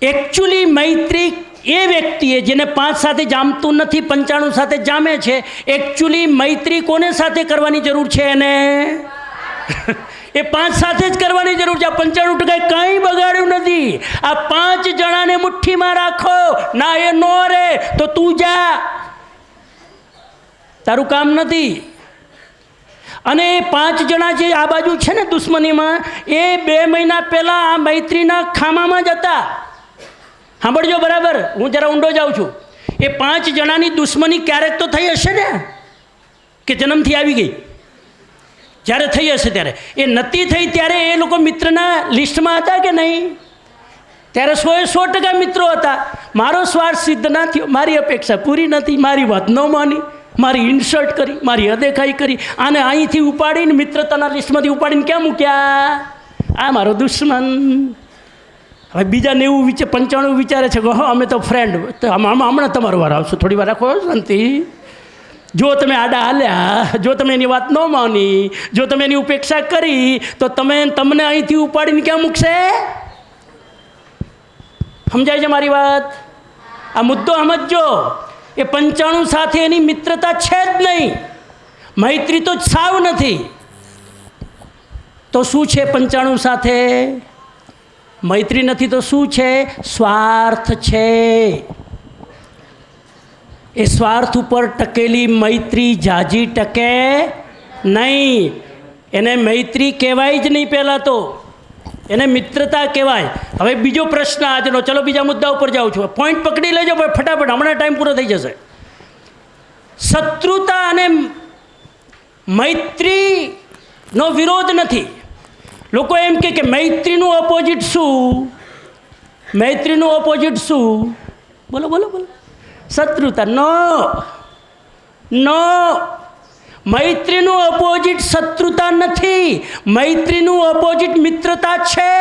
એકચ્યુઅલી મૈત્રી એ વ્યક્તિએ જેને 5 સાથે જામતું નથી, 95 સાથે જામે છે, એકચ્યુઅલી મૈત્રી કોને સાથે કરવાની જરૂર છે? એને એ 5 સાથે જ કરવાની જરૂર છે. આ 95% કંઈ બગાડ્યું નથી. આ 5 જણાને મુઠ્ઠીમાં રાખો. ના એ નો રે તો તું જા, તારું કામ નથી. અને 5 જણા જે આ બાજુ છે ને દુશ્મનીમાં, એ 2 મહિના પહેલાં આ મૈત્રીના ખામામાં જ હતા. સાંભળજો બરાબર, હું જરા ઊંડો જાઉં છું. એ 5 જણાની દુશ્મની ક્યારેક તો થઈ હશે ને, કે જન્મથી આવી ગઈ? જ્યારે થઈ હશે ત્યારે. એ નહોતી થઈ ત્યારે એ લોકો મિત્રના લિસ્ટમાં હતા કે નહીં? ત્યારે 100% મિત્રો હતા. મારો સ્વાર્થ સિદ્ધ ના થયો, મારી અપેક્ષા પૂરી નથી, મારી વાત ન માની, મારી ઇન્સલ્ટ કરી, મારી અદેખાઈ કરી, આને અહીંથી ઉપાડીને મિત્રતાના લિસ્ટમાંથી ઉપાડીને ક્યાં મૂક્યા? આ મારો દુશ્મન. હવે બીજા 95 વિચારે છે કે અમે તો ફ્રેન્ડ, તો હમણાં તમારો વાર આવશે, થોડી વાર રાખો શાંતિ. જો તમે આડા હાલ્યા, જો તમે એની વાત ન માની, જો તમે એની ઉપેક્ષા કરી, તો તમને અહીંથી ઉપાડીને ક્યાં મૂકશે? સમજાય છે મારી વાત? આ મુદ્દો સમજો. એ 95 સાથે એની મિત્રતા છે જ નહીં, મૈત્રી તો સાવ નથી. તો શું છે 95 સાથે? મૈત્રી નથી તો શું છે? સ્વાર્થ છે. એ સ્વાર્થ ઉપર ટકેલી મૈત્રી જાજી ટકે નહીં. એને મૈત્રી કહેવાય જ નહીં. પહેલાં તો એને મિત્રતા કહેવાય. હવે બીજો પ્રશ્ન આજનો, ચલો બીજા મુદ્દા ઉપર જાઉં છું. પોઈન્ટ પકડી લેજો ફટાફટ, હમણાં ટાઈમ પૂરો થઈ જશે. શત્રુતા અને મૈત્રીનો વિરોધ નથી. લોકો એમ કે મૈત્રીનું ઓપોઝિટ શું? મૈત્રીનું ઓપોઝિટ શું? બોલો બોલો બોલો. શત્રુતા. નો. મૈત્રીનું ઓપોઝિટ શત્રુતા નથી, મૈત્રીનું ઓપોઝિટ મિત્રતા છે.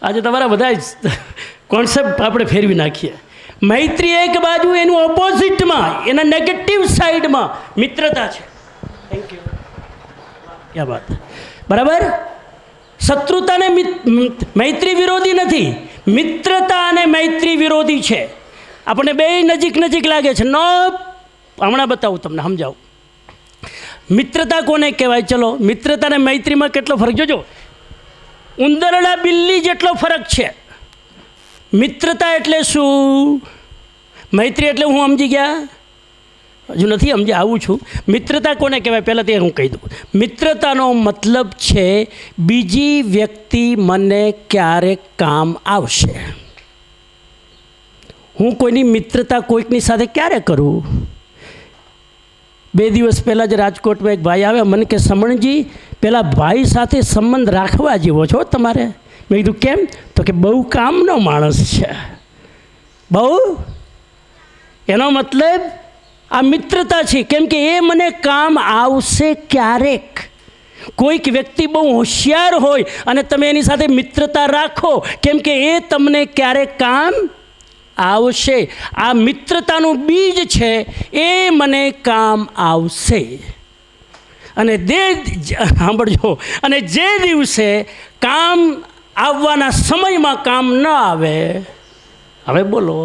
આજે તમારા બધા જ કોન્સેપ્ટ આપણે ફેરવી નાખીએ. મૈત્રી એક બાજુ, એનું ઓપોઝિટમાં, એના નેગેટિવ સાઈડમાં મિત્રતા છે. Thank you. ક્યાં વાત. બરાબર. શત્રુતાને મૈત્રી વિરોધી નથી, મિત્રતા અને મૈત્રી વિરોધી છે. આપણને બે નજીક લાગે છે. નો, હમણાં બતાવું તમને, સમજાવું. મિત્રતા કોને કહેવાય? ચલો, મિત્રતા અને મૈત્રીમાં કેટલો ફરક જોજો. ઉંદરડા બિલ્લી જેટલો ફરક છે. મિત્રતા એટલે શું? મૈત્રી એટલે હું સમજી ગયા. હજુ નથી સમજે, આવું છું. મિત્રતા કોને કહેવાય પહેલાં તે હું કહી દઉં. મિત્રતાનો મતલબ છે બીજી વ્યક્તિ મને ક્યારેક કામ આવશે. હું કોઈની મિત્રતા કોઈકની સાથે ક્યારે કરું? 2 દિવસ પહેલાં જ રાજકોટમાં એક ભાઈ આવ્યા, મને કે સમણજી પેલા ભાઈ સાથે સંબંધ રાખવા જેવો છો તમારે. મેં કીધું કેમ? તો કે બહુ કામનો માણસ છે. બહુ, એનો મતલબ આ મિત્રતા છે, કેમ કે એ મને કામ આવશે ક્યારેક. કોઈક વ્યક્તિ બહુ હોશિયાર હોય અને તમે એની સાથે મિત્રતા રાખો, કેમ કે એ તમને ક્યારેક કામ આવશે. આ મિત્રતાનું બીજ છે, એ મને કામ આવશે. અને સાંભળજો, અને જે દિવસે કામ આવવાના સમયમાં કામ ન આવે, હવે બોલો,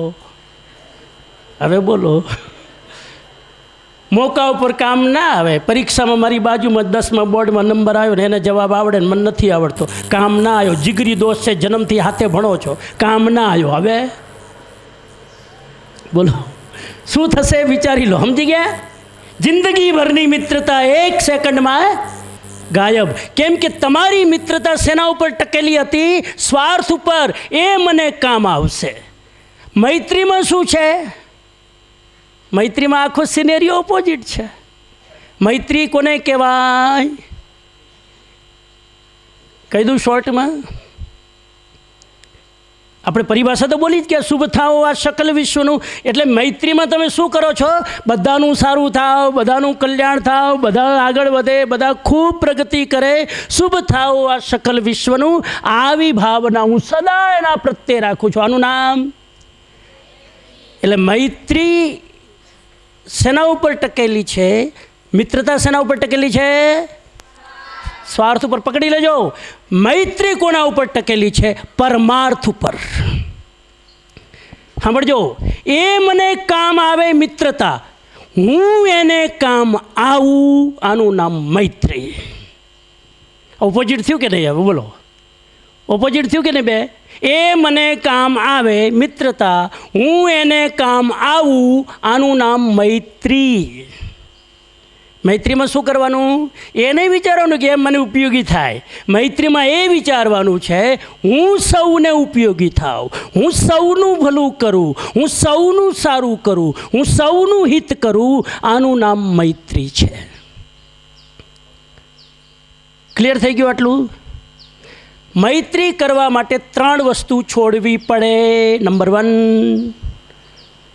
મોકા ઉપર કામ ના આવે. પરીક્ષામાં મારી બાજુમાં 10મા બોર્ડમાં નંબર આવ્યો ને એને જવાબ આવડે ને મને નથી આવડતો, કામ ના આવ્યો. જીગરી દોસ્ત છે, જન્મથી હાથે ભણો છો, કામ ના આવ્યો. હવે બોલો શું થશે? વિચારી લો. સમજી ગયા? જિંદગીભરની મિત્રતા 1 સેકન્ડમાં ગાયબ. કેમ કે તમારી મિત્રતા શેના ઉપર ટકેલી હતી? સ્વાર્થ ઉપર. એ મને કામ આવશે. મૈત્રીમાં શું છે? મૈત્રીમાં આખો સિનેરિયો ઓપોઝિટ છે. મૈત્રી કોને કહેવાય? કહી દઉં શોર્ટમાં. આપણે પરિભાષા તો બોલી જ કે શુભ થાઓ આ સકલ વિશ્વનું. એટલે મૈત્રીમાં તમે શું કરો છો? બધાનું સારું થાવ, બધાનું કલ્યાણ થાવ, બધા આગળ વધે, બધા ખૂબ પ્રગતિ કરે, શુભ થાઓ આ સકલ વિશ્વનું. આવી ભાવના હું સદા એના પ્રત્યે રાખું છું. આનું નામ એટલે મૈત્રી શેના ઉપર ટકેલી છે? મિત્રતા શેના ઉપર ટકેલી છે? સ્વાર્થ ઉપર. પકડી લેજો. મૈત્રી કોના ઉપર ટકેલી છે? પરમાર્થ ઉપર. સાંભળજો, એ મને કામ આવે મિત્રતા, હું એને કામ આવું, આનું નામ મૈત્રી. ઓપોઝિટ થયું કે નહીં? હવે બોલો, ઓપોઝિટ થયું કે નહીં? બે એ મને કામ આવે મિત્રતા, હું એને કામ આવું, આનું નામ મૈત્રી. મૈત્રીમાં શું કરવાનું? એ નહીં વિચારવાનું કે એમ મને ઉપયોગી થાય. મૈત્રીમાં એ વિચારવાનું છે હું સૌને ઉપયોગી થાઉં, હું સૌનું ભલું કરું, હું સૌનું સારું કરું, હું સૌનું હિત કરું. આનું નામ મૈત્રી છે. ક્લિયર થઈ ગયું આટલું? મૈત્રી કરવા માટે 3 વસ્તુ છોડવી પડે. નંબર 1,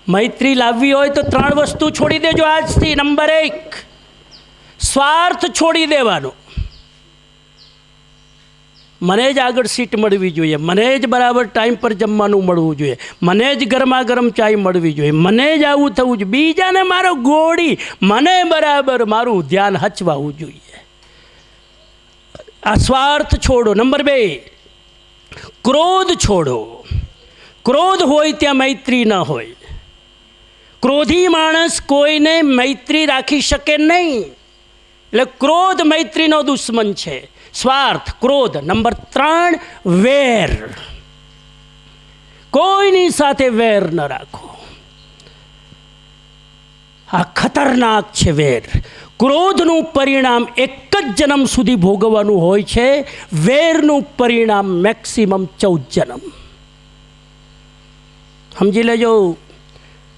મૈત્રી લાવવી હોય તો 3 વસ્તુ છોડી દેજો આજથી. નંબર 1, સ્વાર્થ છોડી દેવાનો. મને જ આગળ સીટ મળવી જોઈએ, મને જ બરાબર ટાઈમ પર જમવાનું મળવું જોઈએ, મને જ ગરમા ગરમ ચાય મળવી જોઈએ, મને જ આવું થવું જોઈએ, બીજાને મારો ગોળી, મને બરાબર મારું ધ્યાન હચવાવું જોઈએ. આ સ્વાર્થ છોડો. નંબર 2, ક્રોધ છોડો. ક્રોધ હોય ત્યાં મૈત્રી ન હોય. ક્રોધી માણસ કોઈને મૈત્રી રાખી શકે નહીં. એટલે ક્રોધ મૈત્રીનો દુશ્મન છે. સ્વાર્થ, ક્રોધ. નંબર 3, વેર. કોઈની સાથે વેર ન રાખો. આ ખતરનાક છે વેર. ક્રોધનું પરિણામ એક જ જન્મ સુધી ભોગવવાનું હોય છે, વેરનું પરિણામ મેક્સિમમ 14 જન્મ. સમજી લેજો.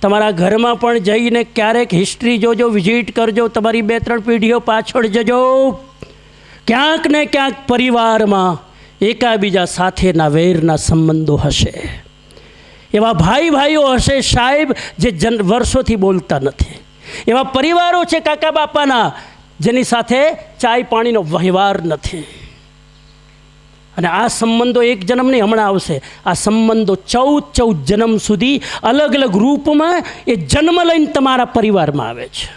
તમારા ઘરમાં પણ જઈને ક્યારેક હિસ્ટ્રી જોજો, વિઝિટ કરજો, તમારી 2-3 પેઢીઓ પાછળ જજો. ક્યાંક ને ક્યાંક પરિવારમાં એકાબીજા સાથેના વેરના સંબંધો હશે. એવા ભાઈઓ હશે સાહેબ જે વર્ષોથી બોલતા નથી. એવા પરિવારો છે કાકા બાપાના જેની સાથે ચાય પાણીનો વહેવાર નથી. અને આ સંબંધો એક જન્મ નહીં, હમણાં આવશે. આ સંબંધો 14 જન્મ સુધી અલગ અલગ રૂપમાં એ જન્મ લઈને તમારા પરિવારમાં આવે છે.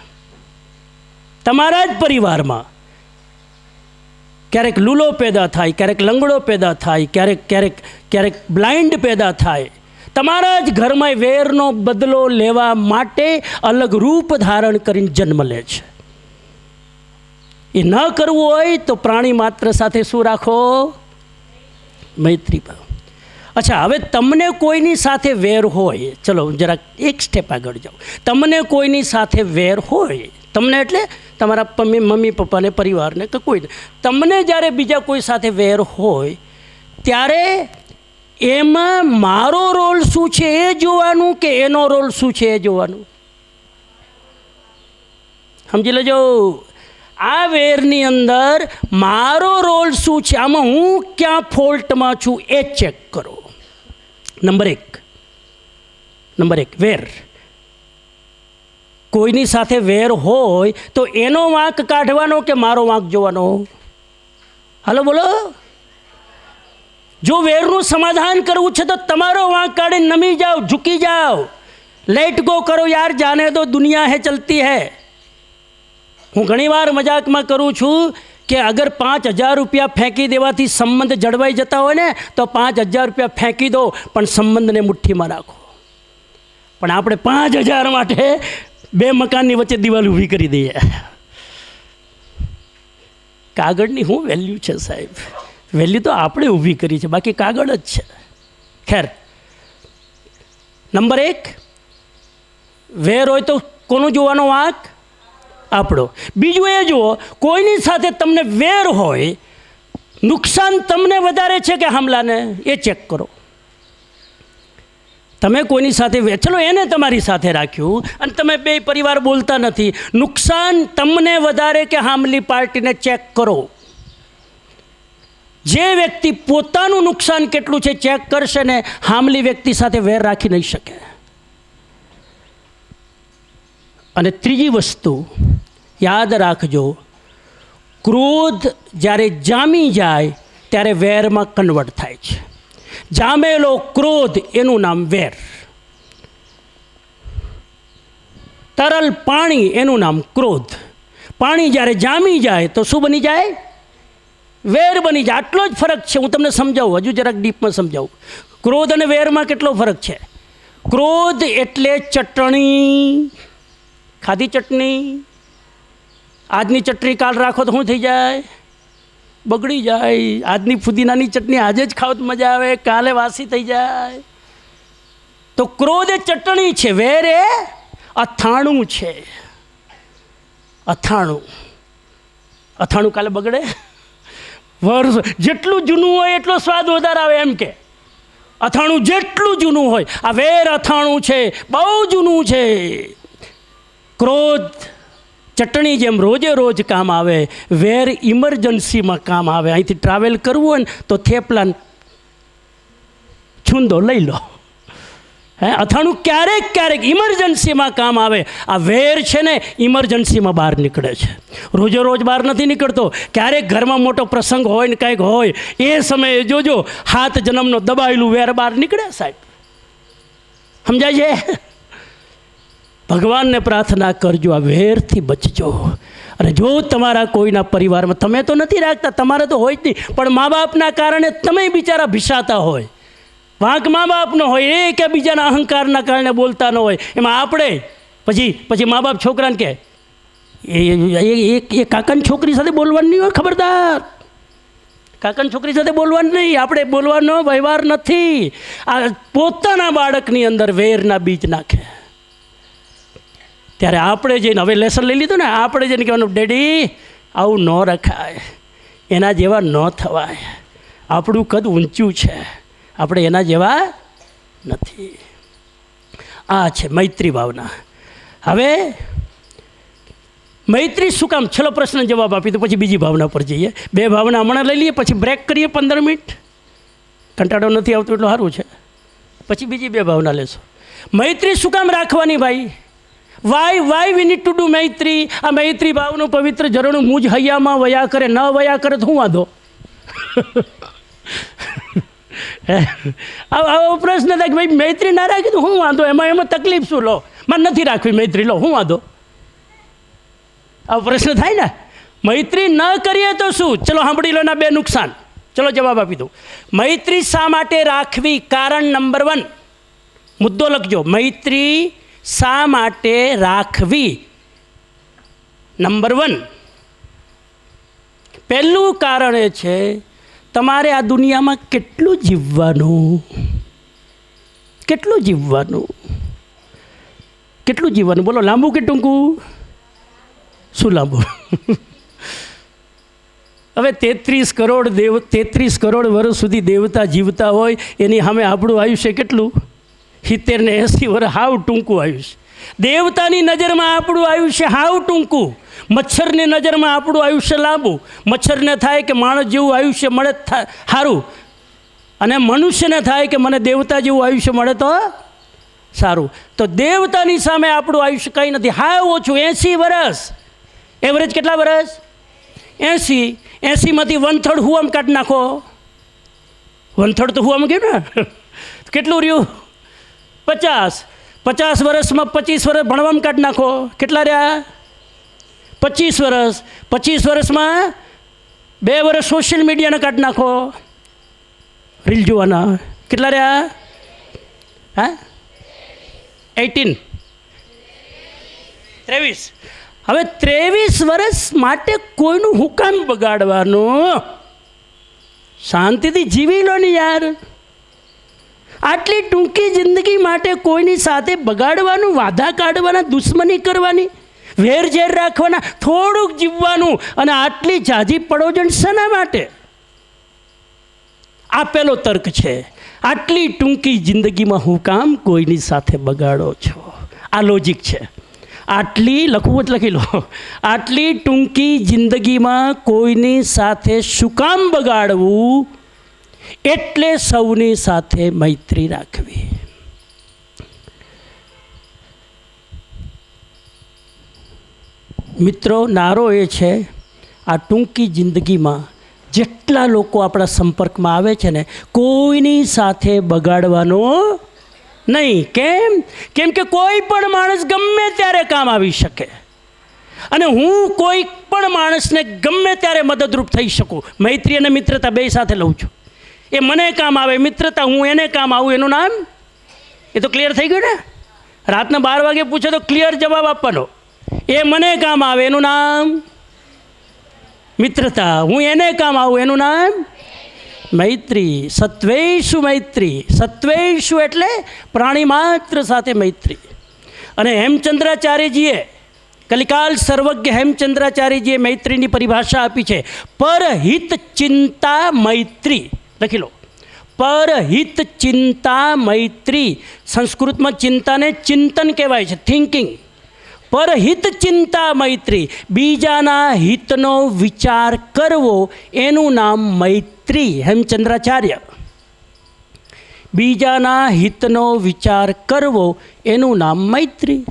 તમારા જ પરિવારમાં ક્યારેક લૂલો પેદા થાય, ક્યારેક લંગડો પેદા થાય, ક્યારેક બ્લાઇન્ડ પેદા થાય. તમારા જ ઘરમાં વેરનો બદલો લેવા માટે અલગ રૂપ ધારણ કરીને જન્મ લે છે. એ ન કરવું હોય તો પ્રાણી માત્ર સાથે શું રાખો? મૈત્રી ભાવ. અચ્છા, હવે તમને કોઈની સાથે વેર હોય, ચલો જરાક એક સ્ટેપ આગળ જાઓ. તમને કોઈની સાથે વેર હોય, તમને એટલે તમારા મમ્મી પપ્પાને, પરિવારને કે કોઈને, તમને જ્યારે બીજા કોઈ સાથે વેર હોય ત્યારે એમાં મારો રોલ શું છે એ જોવાનું કે એનો રોલ શું છે એ જોવાનું? સમજી લેજો, આ વેરની અંદર મારો રોલ શું છે, આમાં હું ક્યાં ફોલ્ટમાં છું એ ચેક કરો. નંબર એક વેર. કોઈની સાથે વેર હોય તો એનો વાંક કાઢવાનો કે મારો વાંક જોવાનો? હાલો બોલો. જો વેરનું સમાધાન કરવું છે તો તમારો વાંક કાઢીને નમી જાઓ, ઝૂકી જાઓ, લેટ ગો કરો યાર, જાને દો દુનિયા હે ચલતી હૈ. હું ઘણીવાર મજાકમાં કરું છું કે અગર 5,000 રૂપિયા ફેંકી દેવાથી સંબંધ જળવાઈ જતા હોય ને તો 5,000 રૂપિયા ફેંકી દો પણ સંબંધને મુઠ્ઠીમાં રાખો. પણ આપણે 5,000 માટે 2 મકાનની વચ્ચે દિવાલ ઊભી કરી દઈએ. કાગળની શું વેલ્યુ છે સાહેબ? વેલ્યુ તો આપણે ઊભી કરી છે, બાકી કાગળ જ છે. ખેર, નંબર 1, વેર હોય તો કોનું જોવાનો વાંક? આપણો. બીજું એ જુઓ, કોઈની સાથે તમને વેર હોય, નુકસાન તમને વધારે છે કે હામલાને, એ ચેક કરો. તમે કોઈની સાથે ચલો એને તમારી સાથે રાખ્યું અને તમે બે પરિવાર બોલતા નથી, નુકસાન તમને વધારે કે હામલી પાર્ટીને ચેક કરો. જે વ્યક્તિ પોતાનું નુકસાન કેટલું છે ચેક કરશે ને, હામલી વ્યક્તિ સાથે વેર રાખી નહીં શકે. અને ત્રીજી વસ્તુ યાદ રાખજો, ક્રોધ જ્યારે જામી જાય ત્યારે વેરમાં કન્વર્ટ થાય છે. જામેલો ક્રોધ એનું નામ વેર. તરલ પાણી એનું નામ ક્રોધ. પાણી જ્યારે જામી જાય તો શું બની જાય? વેર બની જાય. આટલો જ ફરક છે. હું તમને સમજાવું, હજુ જરાક ડીપમાં સમજાવું. ક્રોધ અને વેરમાં કેટલો ફરક છે? ક્રોધ એટલે ચટણી, ખાધી ચટણી, આજની ચટણી કાલ રાખો તો શું થઈ જાય? બગડી જાય. આજની ફુદીનાની ચટણી આજે જ ખાવ તો મજા આવે, કાલે વાસી થઈ જાય. તો ક્રોધ એ ચટણી છે, વેર એ અથાણું છે. અથાણું કાલે બગડે? વર્ષ જેટલું જૂનું હોય એટલો સ્વાદ વધારે આવે, એમ કે અથાણું જેટલું જૂનું હોય. આ વેર અથાણું છે, બહુ જૂનું છે. ક્રોધ ચટણી જેમ રોજે રોજ કામ આવે, વેર ઇમરજન્સીમાં કામ આવે. અહીંથી ટ્રાવેલ કરવું હોય ને તો થેપલા છૂંદો લઈ લો. અથાણું ક્યારેક ક્યારેક ઇમરજન્સીમાં કામ આવે. આ વેર છે ને ઇમરજન્સીમાં બહાર નીકળે છે, રોજે રોજ બહાર નથી નીકળતો. ક્યારેક ઘરમાં મોટો પ્રસંગ હોય ને કંઈક હોય એ સમયે જોજો 7 જન્મનો દબાયેલું વેર બહાર નીકળે સાહેબ. સમજાય છે? ભગવાનને પ્રાર્થના કરજો, આ વેરથી બચજો. અને જો તમારા કોઈના પરિવારમાં, તમે તો નથી રાખતા, તમારે તો હોય જ નહીં, પણ મા બાપના કારણે તમે બિચારા ભીસાતા હોય, વાંક મા બાપનો હોય, એ કે બીજાના અહંકારના કારણે બોલતા ન હોય, એમાં આપણે પછી મા બાપ છોકરાને કહે એ કાકાની છોકરી સાથે બોલવાનું નહીં હોય, ખબરદાર. કાકાની છોકરી સાથે બોલવાનું નહીં, આપણે બોલવાનો વ્યવહાર નથી. આ પોતાના બાળકની અંદર વેરના બીજ નાખે. ત્યારે આપણે જઈને, હવે લેસન લઈ લીધું ને, આપણે જઈને કહેવાનું, ડેડી આવું ન રખાય, એના જેવા ન થવાય, આપણું કદ ઊંચું છે, આપણે એના જેવા નથી. આ છે મૈત્રી ભાવના. હવે મૈત્રી શું કામ? છેલ્લો પ્રશ્ન જવાબ આપી તો પછી બીજી ભાવના પર જઈએ. 2 ભાવના હમણાં લઈ લઈએ, પછી બ્રેક કરીએ 15 મિનિટ. કંટાળો નથી આવતો એટલું સારું છે. પછી બીજી 2 ભાવના લેશો. મૈત્રી શું કામ રાખવાની ભાઈ? Why we need to do maitri? આ મૈત્રી ભાવનું પવિત્ર ઝરણું મુજ હૈયામાં વયા કરે, ન વયા કરે તો શું વાંધો? આવો પ્રશ્ન થાય કે ભાઈ મૈત્રી ના રાખી તો શું વાંધો? એમાં તકલીફ શું? લો, મારે નથી રાખવી મૈત્રી, લો, શું વાંધો? આવો પ્રશ્ન થાય ને. મૈત્રી ન કરીએ તો શું? ચલો સાંભળી લો એના 2 નુકસાન. ચલો જવાબ આપી દઉં. મૈત્રી શા માટે રાખવી? કારણ નંબર 1, મુદ્દો લખજો. મૈત્રી શા માટે રાખવી? નંબર 1, પહેલું કારણ એ છે તમારે આ દુનિયામાં કેટલું જીવવાનું. કેટલું જીવવાનું? કેટલું જીવવાનું બોલો? લાંબુ કે ટૂંકું? શું લાંબુ? હવે 33 કરોડ વર્ષ સુધી દેવતા જીવતા હોય, એની સામે આપણું આયુષ્ય કેટલું? 70 ને 80 વર્ષ. હાવ ટૂંકું આયુષ્ય. દેવતાની નજરમાં આપણું આયુષ્ય હાવ ટૂંકું. મચ્છરની નજરમાં આપણું આયુષ્ય લાંબુ. મચ્છરને થાય કે માણસ જેવું આયુષ્ય મળે સારું, અને મનુષ્યને થાય કે મને દેવતા જેવું આયુષ્ય મળે તો સારું. તો દેવતાની સામે આપણું આયુષ્ય કંઈ નથી, હાવ ઓછું. 80 વર્ષ. એવરેજ કેટલા વર્ષ? 80. 80માંથી 1/3 હુવામ કાઢી નાખો. 1/3 તો હુવામ ગયું ને. કેટલું રહ્યું? 50. 50 વર્ષમાં 25 વર્ષ ભણવામાં કાઢી નાખો. કેટલા રહ્યા? 25 વર્ષ. 25 વર્ષમાં 2 વર્ષ સોશિયલ મીડિયાને કાઢી નાખો, રીલ જોવાના. કેટલા રહ્યા? હા, 18. 23. હવે 23 વર્ષ માટે કોઈનું હુકામ બગાડવાનું? શાંતિથી જીવી લો ને યાર. આટલી ટૂંકી જિંદગી માટે કોઈની સાથે બગાડવાનું, વાધા કાઢવાના, દુશ્મની કરવાની, વેરઝેર રાખવાના, થોડુંક જીવવાનું, અને આટલી ઝાઝી પડોજણ શેના માટે? આ પહેલો તર્ક છે. આટલી ટૂંકી જિંદગીમાં હું કામ કોઈની સાથે બગાડો છો? આ લોજિક છે. આટલી લખવું જ લખી લો. આટલી ટૂંકી જિંદગીમાં કોઈની સાથે શું કામ બગાડવું? એટલે સૌની સાથે મૈત્રી રાખવી. મિત્રો, નારો એ છે, આ ટૂંકી જિંદગીમાં જેટલા લોકો આપણા સંપર્કમાં આવે છે ને, કોઈની સાથે બગાડવાનો નહીં. કેમ કે કોઈ પણ માણસ ગમે ત્યારે કામ આવી શકે, અને હું કોઈ પણ માણસને ગમે ત્યારે મદદરૂપ થઈ શકું. મૈત્રી અને મિત્રતા બે સાથે લઉં છું. એ મને કામ આવે, મિત્રતા હું એને કામ આવું. એનું નામ? એ તો ક્લિયર થઈ ગયું ને. રાતના 12 વાગે પૂછે તો ક્લિયર જવાબ આપવાનો. એ મને કામ આવે એનું નામ મિત્રતા, હું એને કામ આવું એનું નામ મૈત્રી. સત્વેષુ મૈત્રી. સત્વેષુ એટલે પ્રાણી માત્ર સાથે મૈત્રી. અને હેમચંદ્રાચાર્યજીએ, કલિકાલ સર્વજ્ઞ હેમચંદ્રાચાર્યજીએ મૈત્રીની પરિભાષા આપી છે. પરહિત ચિંતા મૈત્રી. લખી લો, પરહિત ચિંતા મૈત્રી. સંસ્કૃતમાં ચિંતાને ચિંતન કહેવાય છે, થિંકિંગ. પરહિત ચિંતા મૈત્રી, બીજાના હિતનો વિચાર કરવો, એનું નામ મૈત્રી. હેમચંદ્રાચાર્ય. બીજાના હિતનો વિચાર કરવો, એનું નામ મૈત્રી.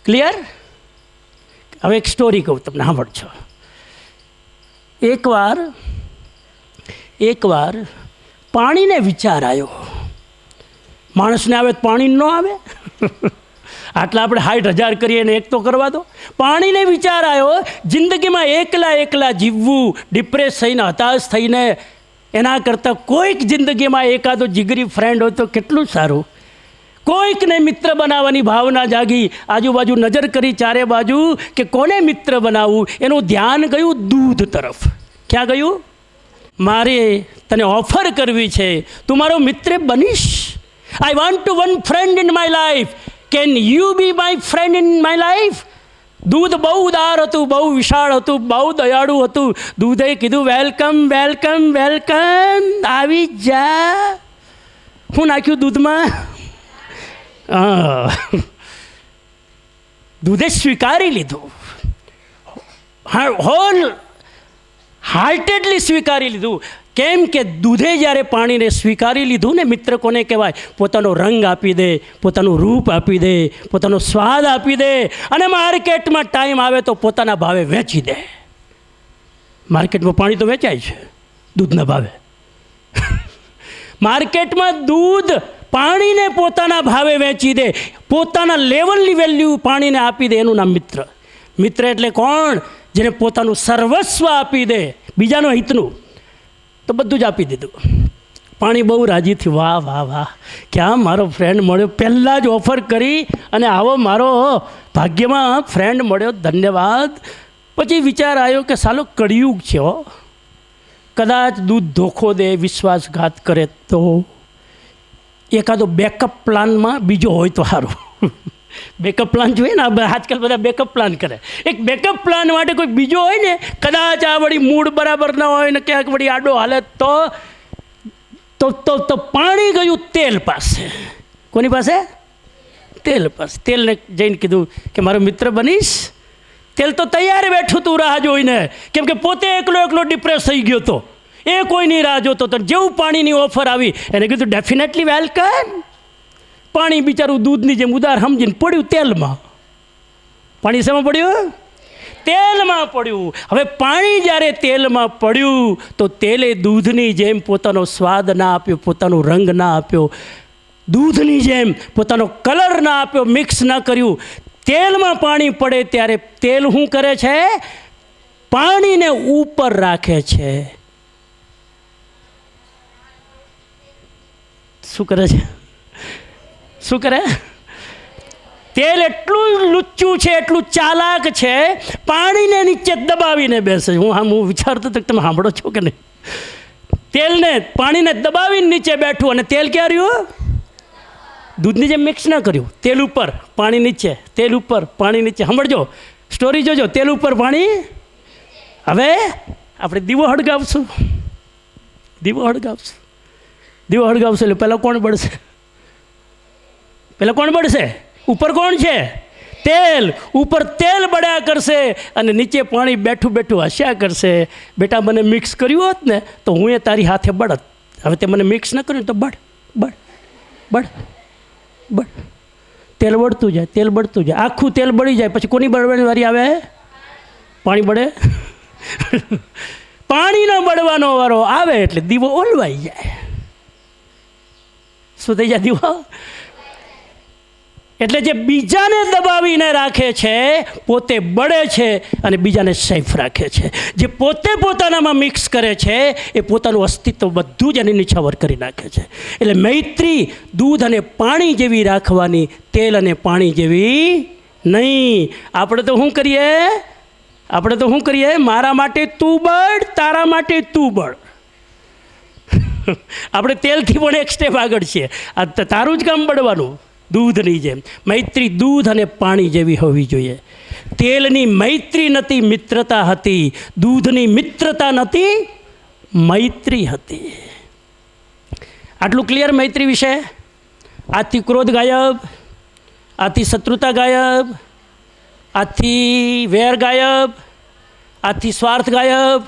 ક્લિયર? હવે એક સ્ટોરી કહું તમને, સાંભળજો. એકવાર પાણીને વિચાર આવ્યો. માણસને આવે તો પાણી ન આવે? આટલા આપણે 60,000 કરીએ ને એક તો કરવા દો. પાણીને વિચાર આવ્યો, જિંદગીમાં એકલા જીવવું, ડિપ્રેસ થઈને, હતાશ થઈને, એના કરતાં કોઈક જિંદગીમાં એકાદો જીગરી ફ્રેન્ડ હોય તો કેટલું સારું. કોઈકને મિત્ર બનાવવાની ભાવના જાગી. આજુબાજુ નજર કરી ચારે બાજુ કે કોને મિત્ર બનાવવું. એનું ધ્યાન ગયું દૂધ તરફ. ક્યાં ગયું? મારે તને ઓફર કરવી છે, તું મારો મિત્ર બનીશ? I want to one friend in my life. Can you be my friend in my life? દૂધ બહુ ઉદાર હતું, બહુ વિશાળ હતું, બહુ દયાળુ હતું. દૂધે કીધું, વેલકમ વેલકમ વેલકમ, આવી જા. હું નાખ્યું દૂધમાં? દૂધે સ્વીકારી લીધું, હોલ હાર્ટેડલી સ્વીકારી લીધું. કેમ કે દૂધે જ્યારે પાણીને સ્વીકારી લીધું ને, મિત્ર કોને કહેવાય? પોતાનો રંગ આપી દે, પોતાનું રૂપ આપી દે, પોતાનો સ્વાદ આપી દે, અને માર્કેટમાં ટાઈમ આવે તો પોતાના ભાવે વેચી દે. માર્કેટમાં પાણી તો વેચાય છે દૂધના ભાવે. માર્કેટમાં દૂધ પાણીને પોતાના ભાવે વેચી દે, પોતાના લેવલની વેલ્યુ પાણીને આપી દે, એનું નામ મિત્ર. મિત્ર એટલે કોણ? જેને પોતાનું સર્વસ્વ આપી દે, બીજાનો હિતનું તો બધું જ આપી દીધું. પાણી બહુ રાજી થયું, વાહ વાહ વાહ, ક્યાં મારો ફ્રેન્ડ મળ્યો. પહેલાં જ ઓફર કરી અને આવો મારો ભાગ્યમાં ફ્રેન્ડ મળ્યો, ધન્યવાદ. પછી વિચાર આવ્યો કે સાલો કળિયુગ છે હો, કદાચ દૂધ ધોખો દે, વિશ્વાસઘાત કરે તો. એકાદો બેકઅપ પ્લાનમાં બીજો હોય તો સારું. બેકઅપ પ્લાન જોઈએ ને, આજકાલ બધા બેકઅપ પ્લાન કરે. એક બેકઅપ પ્લાન માટે કોઈ બીજો હોય ને, કદાચ આ વળી મૂડ બરાબર ન હોય ને ક્યાંક વળી આડો હાલે તો પાણી ગયું તેલ પાસે. કોની પાસે? તેલ પાસે. તેલને જઈને કીધું કે મારો મિત્ર બનીશ. તેલ તો તૈયાર બેઠું તું રાહ જોઈને, કેમ કે પોતે એકલો ડિપ્રેસ થઈ ગયો હતો. એ કોઈની રાહ જોતો હતો. જેવું પાણીની ઓફર આવી એને કીધું ડેફિનેટલી વેલકમ. પાણી બિચારું દૂધની જેમ ઉદાર સમજીને પડ્યું તેલમાં. પાણી શેમાં પડ્યું? તેલમાં પડ્યું. હવે પાણી જ્યારે તેલમાં પડ્યું તો તેલે દૂધની જેમ પોતાનો સ્વાદ ના આપ્યો, પોતાનો રંગ ના આપ્યો, દૂધની જેમ પોતાનો કલર ના આપ્યો, મિક્સ ના કર્યું. તેલમાં પાણી પડે ત્યારે તેલ શું કરે છે? પાણીને ઉપર રાખે છે. શું કરે છે? શું કરે? તેલ એટલું લુચ્ચું છે, એટલું ચાલાક છે, પાણીને નીચે દબાવીને બેસે. હું વિચારતો હતો કે તમે સાંભળો છો કે નહીં? તેલને પાણીને દબાવીને નીચે બેઠું અને તેલ ક્યાં રહ્યું? દૂધની જેમ મિક્સ ના કર્યું. તેલ ઉપર પાણી નીચે, તેલ ઉપર પાણી નીચે. સાંભળજો, સ્ટોરી જોજો. તેલ ઉપર પાણી. હવે આપણે દીવો હળગાવશું. દીવો હળગાવશું એટલે પહેલાં કોણ બળશે? પહેલાં કોણ બળશે? ઉપર કોણ છે? તેલ. ઉપર તેલ બળ્યા કરશે અને નીચે પાણી બેઠું હસ્યા કરશે. બેટા મને મિક્સ કર્યું હોત ને તો હું એ તારી હાથે બળત. હવે તે મને મિક્સ ન કર્યું તો બળ. તેલ બળતું જાય, તેલ બળતું જાય, આખું તેલ બળી જાય. પછી કોની બળવાની વારી આવે? પાણી બળે. પાણીનો બળવાનો વારો આવે એટલે દીવો ઓલવાઈ જાય. શું થઈ જાય? દીવો. એટલે જે બીજાને દબાવીને રાખે છે પોતે બળે છે અને બીજાને સેફ રાખે છે. જે પોતે પોતાનામાં મિક્સ કરે છે એ પોતાનું અસ્તિત્વ બધું જ એની નિછાવર કરી નાખે છે. એટલે મૈત્રી દૂધ અને પાણી જેવી રાખવાની, તેલ અને પાણી જેવી નહીં. આપણે તો શું કરીએ? મારા માટે તું બળ, તારા માટે તું બળ. આપણે તેલથી પણ એક સ્ટેપ આગળ છીએ. આ તારું જ કામ બળવાનું. દૂધની જેમ મૈત્રી દૂધ અને પાણી જેવી હોવી જોઈએ. તેલની મૈત્રી નથી, મિત્રતા હતી. દૂધની મિત્રતા નથી, મૈત્રી હતી. આટલું ક્લિયર મૈત્રી વિશે? આથી ક્રોધ ગાયબ, આથી શત્રુતા ગાયબ, આથી વેર ગાયબ, આથી સ્વાર્થ ગાયબ.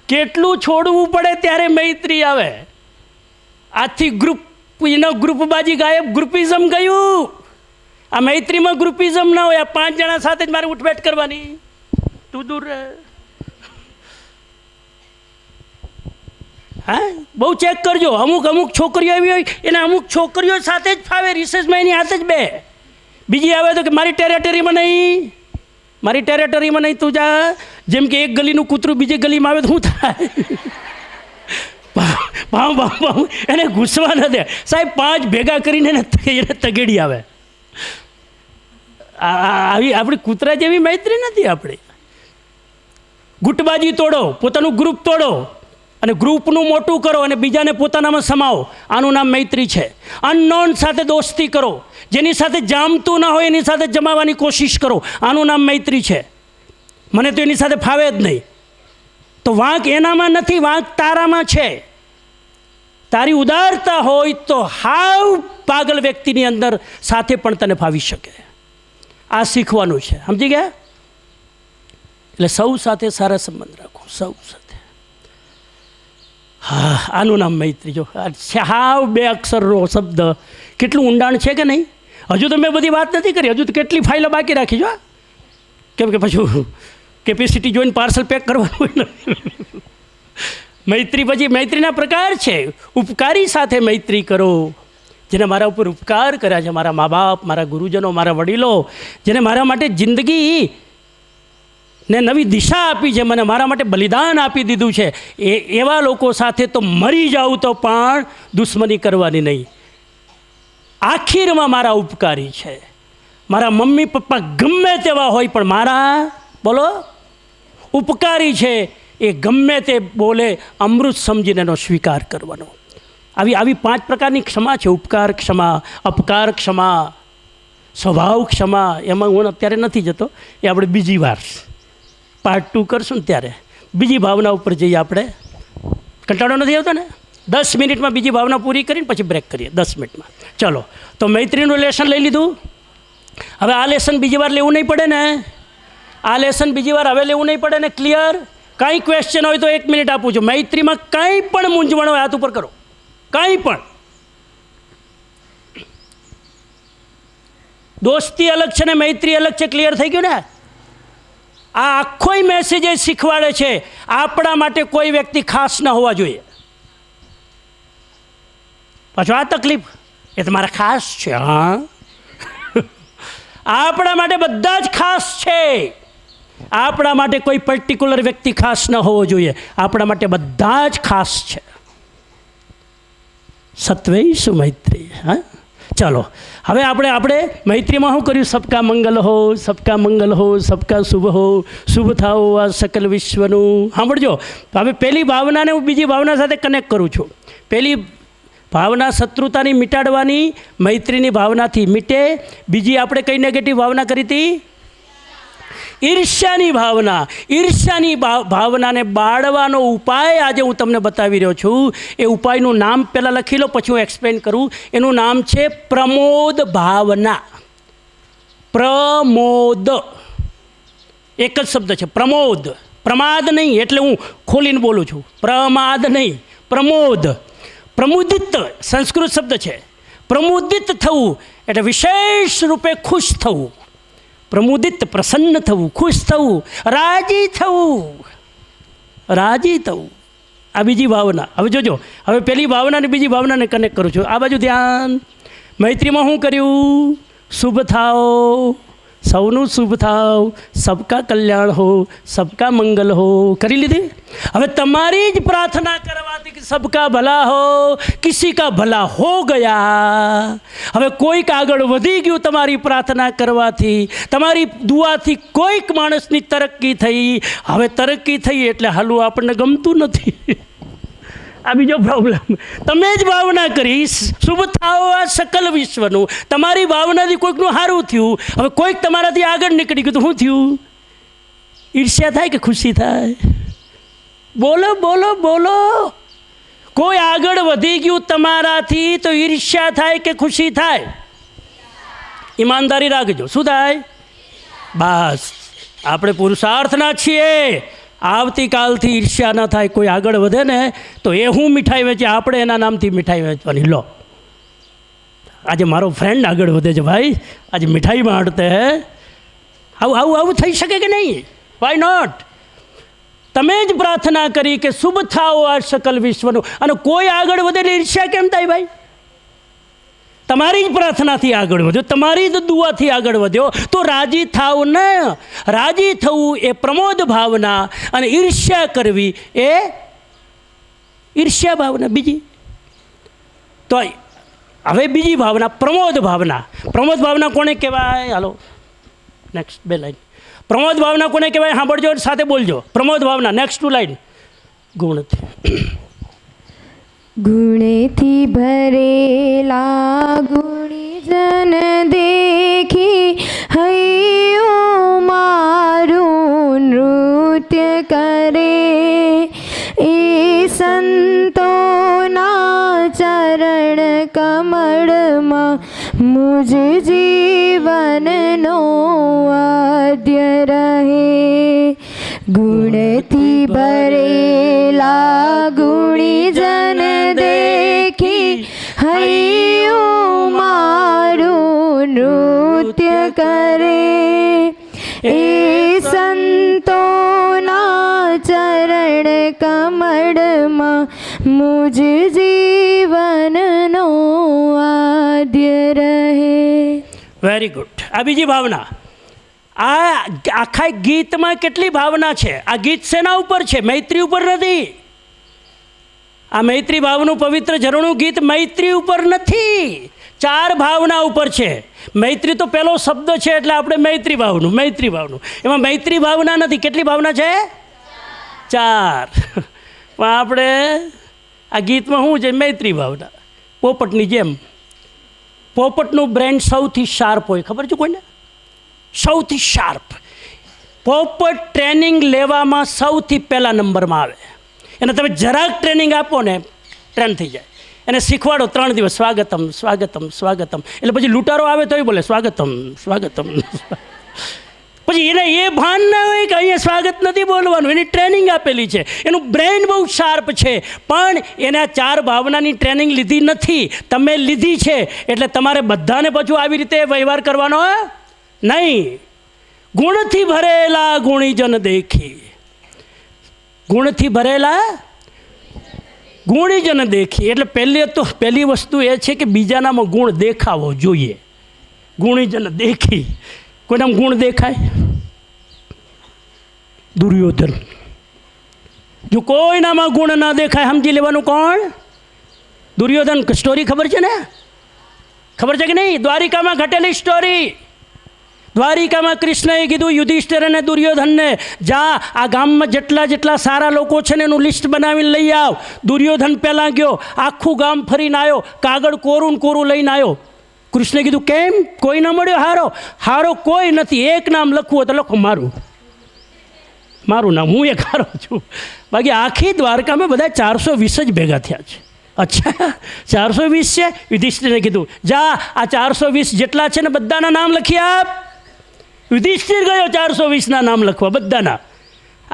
કેટલું છોડવું પડે ત્યારે મૈત્રી આવે. આથી ગ્રુપબાજી ગાયબ, ગ્રુપિઝમ ગયું. આ મૈત્રીમાં ગ્રુપિઝમ ના હોય. આ 5 જણા સાથે જ મારે ઉઠબેઠ કરવાની. તું દૂર રહે. હા, બહુ ચેક કરજો. અમુક છોકરીઓ એવી હોય એને અમુક છોકરીઓ સાથે જ ફાવે. રિસેસમાં એની હાથે જ બે. બીજી આવે તો કે મારી ટેરેટરીમાં નહીં તું જા. જેમ કે એક ગલીનું કૂતરું બીજી ગલીમાં આવે તો શું થાય? ભાવ એને ઘૂસવા ન દે. સાહેબ 5 ભેગા કરીને એને તગેડી આવે. આવી આપણી કૂતરા જેવી મૈત્રી નથી આપણી. ગુટબાજી તોડો, પોતાનું ગ્રુપ તોડો અને ગ્રુપનું મોટું કરો અને બીજાને પોતાનામાં સમાવો. આનું નામ મૈત્રી છે. અનનોન સાથે દોસ્તી કરો. જેની સાથે જામતું ના હોય એની સાથે જમાવાની કોશિશ કરો. આનું નામ મૈત્રી છે. મને તો એની સાથે ફાવે જ નહીં. તો વાંક એનામાં નથી, વાંક તારામાં છે. તારી ઉદારતા હોય તો હાવ પાગલ વ્યક્તિની અંદર સાથે પણ તને ફાવી શકે. આ શીખવાનું છે. સમજી ગયા? એટલે સૌ સાથે સારા સંબંધ રાખો, સૌ સાથે. હા, આનું નામ મૈત્રી. જો હાવ 2 અક્ષરનો શબ્દ કેટલું ઊંડાણ છે કે નહીં? હજુ તો મેં બધી વાત નથી કરી. હજુ તો કેટલી ફાઇલો બાકી રાખી જો. કેમ કે પછી કેપેસિટી જોઈને પાર્સલ પેક કરવાનું હોય ને. મૈત્રી પછી મૈત્રીના પ્રકાર છે. ઉપકારી સાથે મૈત્રી કરો. જેને મારા ઉપર ઉપકાર કર્યા છે, મારા મા બાપ, મારા ગુરુજનો, મારા વડીલો, જેને મારા માટે જિંદગી ને નવી દિશા આપી છે, મને મારા માટે બલિદાન આપી દીધું છે, એવા લોકો સાથે તો મરી જાઉં તો પણ દુશ્મની કરવાની નહીં. આખીરમાં મારા ઉપકારી છે. મારા મમ્મી પપ્પા ગમે તેવા હોય પણ મારા બોલો ઉપકારી છે. એ ગમે તે બોલે અમૃત સમજીને એનો સ્વીકાર કરવાનો. આવી 5 પ્રકારની ક્ષમા છે. ઉપકાર ક્ષમા, અપકાર ક્ષમા, સ્વભાવ ક્ષમા. એમાં હું અત્યારે નથી જતો, એ આપણે બીજી વાર પાર્ટ 2 કરશું ને ત્યારે બીજી ભાવના ઉપર જઈએ આપણે. કંટાળો નથી આવતો ને? 10 મિનિટમાં બીજી ભાવના પૂરી કરીને પછી બ્રેક કરીએ 10 મિનિટમાં. ચલો, તો મૈત્રીનું લેસન લઈ લીધું. હવે આ લેસન બીજી વાર લેવું નહીં પડે ને? આ લેસન બીજી વાર હવે લેવું નહીં પડે ને? ક્લિયર? કાંઈ ક્વેશ્ચન હોય તો 1 મિનિટ આપું છું. મૈત્રીમાં કંઈ પણ મૂંઝવણ હોય હાથ ઉપર કરો. કંઈ પણ. દોસ્તી અલગ છે ને મૈત્રી અલગ છે. ક્લિયર થઈ ગયું ને? આ આખોય મેસેજ એ શીખવાડે છે આપણા માટે કોઈ વ્યક્તિ ખાસ ન હોવા જોઈએ. પાછું આ તકલીફ એ તમારા ખાસ છે. હા, આપણા માટે બધા જ ખાસ છે. આપણા માટે કોઈ પર્ટિક્યુલર વ્યક્તિ ખાસ ન હોવો જોઈએ. આપણા માટે બધા જ ખાસ છે. સત્વૈસુ મૈત્રી. હા, ચાલો હવે આપણે મૈત્રીમાં શું કર્યું? સબકા મંગલ હો, સબકા મંગલ હો, સબકા શુભ હો, શુભ થાઓ આ સકલ વિશ્વનું. સાંભળજો, હવે પહેલી ભાવનાને હું બીજી ભાવના સાથે કનેક્ટ કરું છું. પહેલી ભાવના શત્રુતાની મિટાડવાની, મૈત્રીની ભાવનાથી મીટે. બીજી આપણે કઈ નેગેટિવ ભાવના કરી હતી? ઈર્ષ્યાની ભાવના. ઈર્ષ્યાની ભાવનાને બાળવાનો ઉપાય આજે હું તમને બતાવી રહ્યો છું. એ ઉપાયનું નામ પહેલાં લખી લો, પછી હું એક્સપ્લેન કરું. એનું નામ છે પ્રમોદ ભાવના. પ્રમોદ એક જ શબ્દ છે, પ્રમોદ. પ્રમાદ નહીં, એટલે હું ખોલીને બોલું છું. પ્રમાદ નહીં, પ્રમોદ. પ્રમુદિત સંસ્કૃત શબ્દ છે. પ્રમુદિત થવું એટલે વિશેષ રૂપે ખુશ થવું. પ્રમુદિત પ્રસન્ન થવું, ખુશ થવું, રાજી થવું. રાજી થવું આ બીજી ભાવના. હવે જોજો, હવે પહેલી ભાવના અને બીજી ભાવનાને કનેક્ટ કરું છું. આ બાજુ ધ્યાન. મૈત્રીમાં શું કર્યું? શુભ થાઓ, સૌનું શુભ થાવ, સબકા કલ્યાણ હો, સબકા મંગલ હો. કરી લીધી? હવે તમારી જ પ્રાર્થના કરવાથી કે સબકા ભલા હો, કિસી કા ભલા હો ગયા. હવે કોઈક આગળ વધી ગયું તમારી પ્રાર્થના કરવાથી, તમારી દુઆથી કોઈક માણસની તરક્કી થઈ. હવે તરક્કી થઈ એટલે હાલું આપણને ગમતું નથી. આ બીજો પ્રોબ્લેમ. તમે જ ભાવના કરી શુભ થાઓ આ સકલ વિશ્વનું. તમારી ભાવનાથી કોઈકનું સારું થયું. હવે કોઈક તમારાથી આગળ નીકળી ગયું તો શું થયું? ઈર્ષ્યા થાય કે ખુશી થાય? બોલો બોલો બોલો. કોઈ આગળ વધી ગયું તમારાથી તો ઈર્ષ્યા થાય કે ખુશી થાય? ઈમાનદારી રાખજો. શું થાય? બસ આપણે પુરુષાર્થના છીએ. આવતીકાલથી ઈર્ષ્યા ન થાય. કોઈ આગળ વધે ને તો એ હું મીઠાઈ વેચે, આપણે એના નામથી મીઠાઈ વેચવાની. લો, આજે મારો ફ્રેન્ડ આગળ વધે છે ભાઈ, આજે મીઠાઈ બાંટતે હે. આવું થઈ શકે કે નહીં? Why not? તમે જ પ્રાર્થના કરી કે શુભ થાઓ આ સકલ વિશ્વનું, અને કોઈ આગળ વધે એટલે ઈર્ષ્યા કેમ થાય ભાઈ? તમારી જ પ્રાર્થનાથી આગળ વધ્યો, તમારી જ દુઆથી આગળ વધ્યો, તો રાજી થાવ ને. રાજી થવું એ પ્રમોદ ભાવના, અને ઈર્ષ્યા કરવી એ ઈર્ષ્યા ભાવના બીજી. તો હવે બીજી ભાવના પ્રમોદ ભાવના. પ્રમોદ ભાવના કોને કહેવાય? હાલો નેક્સ્ટ 2 લાઈન. પ્રમોદ ભાવના કોને કહેવાય? સાંભળજો, સાથે બોલજો. પ્રમોદ ભાવના નેક્સ્ટ 2 લાઈન. ગુણથી
ગુણેથી ભરેલા ગુણીજન દેખી હૈયું મારું નૃત્ય કરે. એ સંતોના ચરણ કમળમાં મુજ જીવનનો આદ્ય રહે. ગુણથી ભરેલા ગુણીજન દેખી હૈયું મારું નૃત્ય કરે. એ સંતોના ચરણ કમળમાં મુજ જીવનનો આદ્ય રહે.
Very good. આ બીજી ભાવના. આ આખા ગીતમાં કેટલી ભાવના છે? આ ગીત શેના ઉપર છે? મૈત્રી ઉપર નથી. આ મૈત્રી ભાવનું પવિત્ર ઝરણું ગીત મૈત્રી ઉપર નથી, 4 ભાવના ઉપર છે. મૈત્રી તો પહેલો શબ્દ છે એટલે આપણે મૈત્રી ભાવનું એમાં મૈત્રી ભાવના નથી. કેટલી ભાવના છે? 4. પણ આપણે આ ગીતમાં શું છે? મૈત્રી ભાવના. પોપટની જેમ. પોપટનું બ્રેન સૌથી શાર્પ હોય, ખબર છે કોઈને? સૌથી શાર્પ. પોપટ ટ્રેનિંગ લેવામાં સૌથી પહેલા નંબરમાં આવે. એને તમે જરાક ટ્રેનિંગ આપો ને ટ્રેન થઈ જાય. એને શીખવાડો 3 દિવસ સ્વાગતમ સ્વાગતમ સ્વાગતમ, એટલે પછી લૂંટારો આવે તોય બોલે સ્વાગતમ સ્વાગતમ. પછી એને એ ભાન ના હોય કે અહીંયા સ્વાગત નથી બોલવાનું, એની ટ્રેનિંગ આપેલી છે, એનું બ્રેઇન બહુ શાર્પ છે, પણ એને આ 4 ભાવનાની ટ્રેનિંગ લીધી નથી, તમે લીધી છે. એટલે તમારે બધાને પાછું આવી રીતે વ્યવહાર કરવાનો નહીં. ગુણથી ભરેલા ગુણીજન દેખી, ગુણથી ભરેલા ગુણીજન દેખી. એટલે પહેલી વસ્તુ એ છે કે બીજાનામાં ગુણ દેખાવો જોઈએ. ગુણીજન દેખી. કોઈનામાં ગુણ દેખાય? દુર્યોધન. જો કોઈનામાં ગુણ ના દેખાય, સમજી લેવાનું કોણ? દુર્યોધન. સ્ટોરી ખબર છે ને? ખબર છે કે નહીં? દ્વારિકામાં ઘટેલી સ્ટોરી. દ્વારિકામાં કૃષ્ણએ કીધું યુધિષ્ઠિર અને દુર્યોધનને, જા આ ગામમાં જેટલા સારા લોકો છે ને એનું લિસ્ટ બનાવીને લઈ આવ. દુર્યોધન પહેલાં ગયો, આખું ગામ ફરીને આવ્યો, કાગળ કોરું લઈને આવ્યો. કૃષ્ણે કીધું કેમ? કોઈ ન મળ્યો? હારો કોઈ નથી. એક નામ લખવું હોય તો લખો, મારું નામ, હું એક હારો છું. બાકી આખી દ્વારકામાં બધા 420 જ ભેગા થયા છે. અચ્છા 420 છે? યુધિષ્ઠિરે કીધું જા આ 420 જેટલા છે ને બધાના નામ લખી આપ. યુધિષ્ઠિર ગયો 420ના નામ લખવા, બધાના.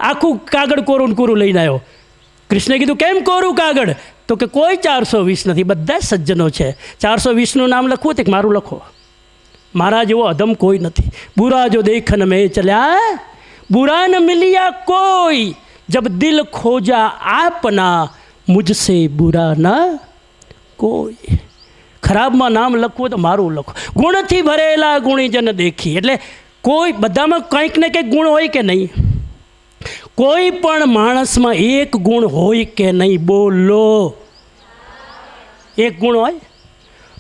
આખું કાગળ કોરું લઈને આવ્યો. કૃષ્ણે કીધું કેમ કોરું કાગળ? તો કે કોઈ 420 નથી, બધા સજ્જનો છે. 420નું નામ લખવું તો મારું લખો. મારા જેવો અધમ કોઈ નથી. બુરા જો દેખન મેં ચલ્યા, બુરા ન મિલિયા કોઈ, જબ દિલ ખોજા આપના, મુझसे बुरा ના કોઈ. ખરાબમાં નામ લખવું તો મારું લખો. ગુણથી ભરેલા ગુણીજન દેખી. એટલે કોઈ બધામાં કંઈક ને કંઈક ગુણ હોય કે નહીં? કોઈ પણ માણસમાં એક ગુણ હોય કે નહીં? બોલો. એક ગુણ હોય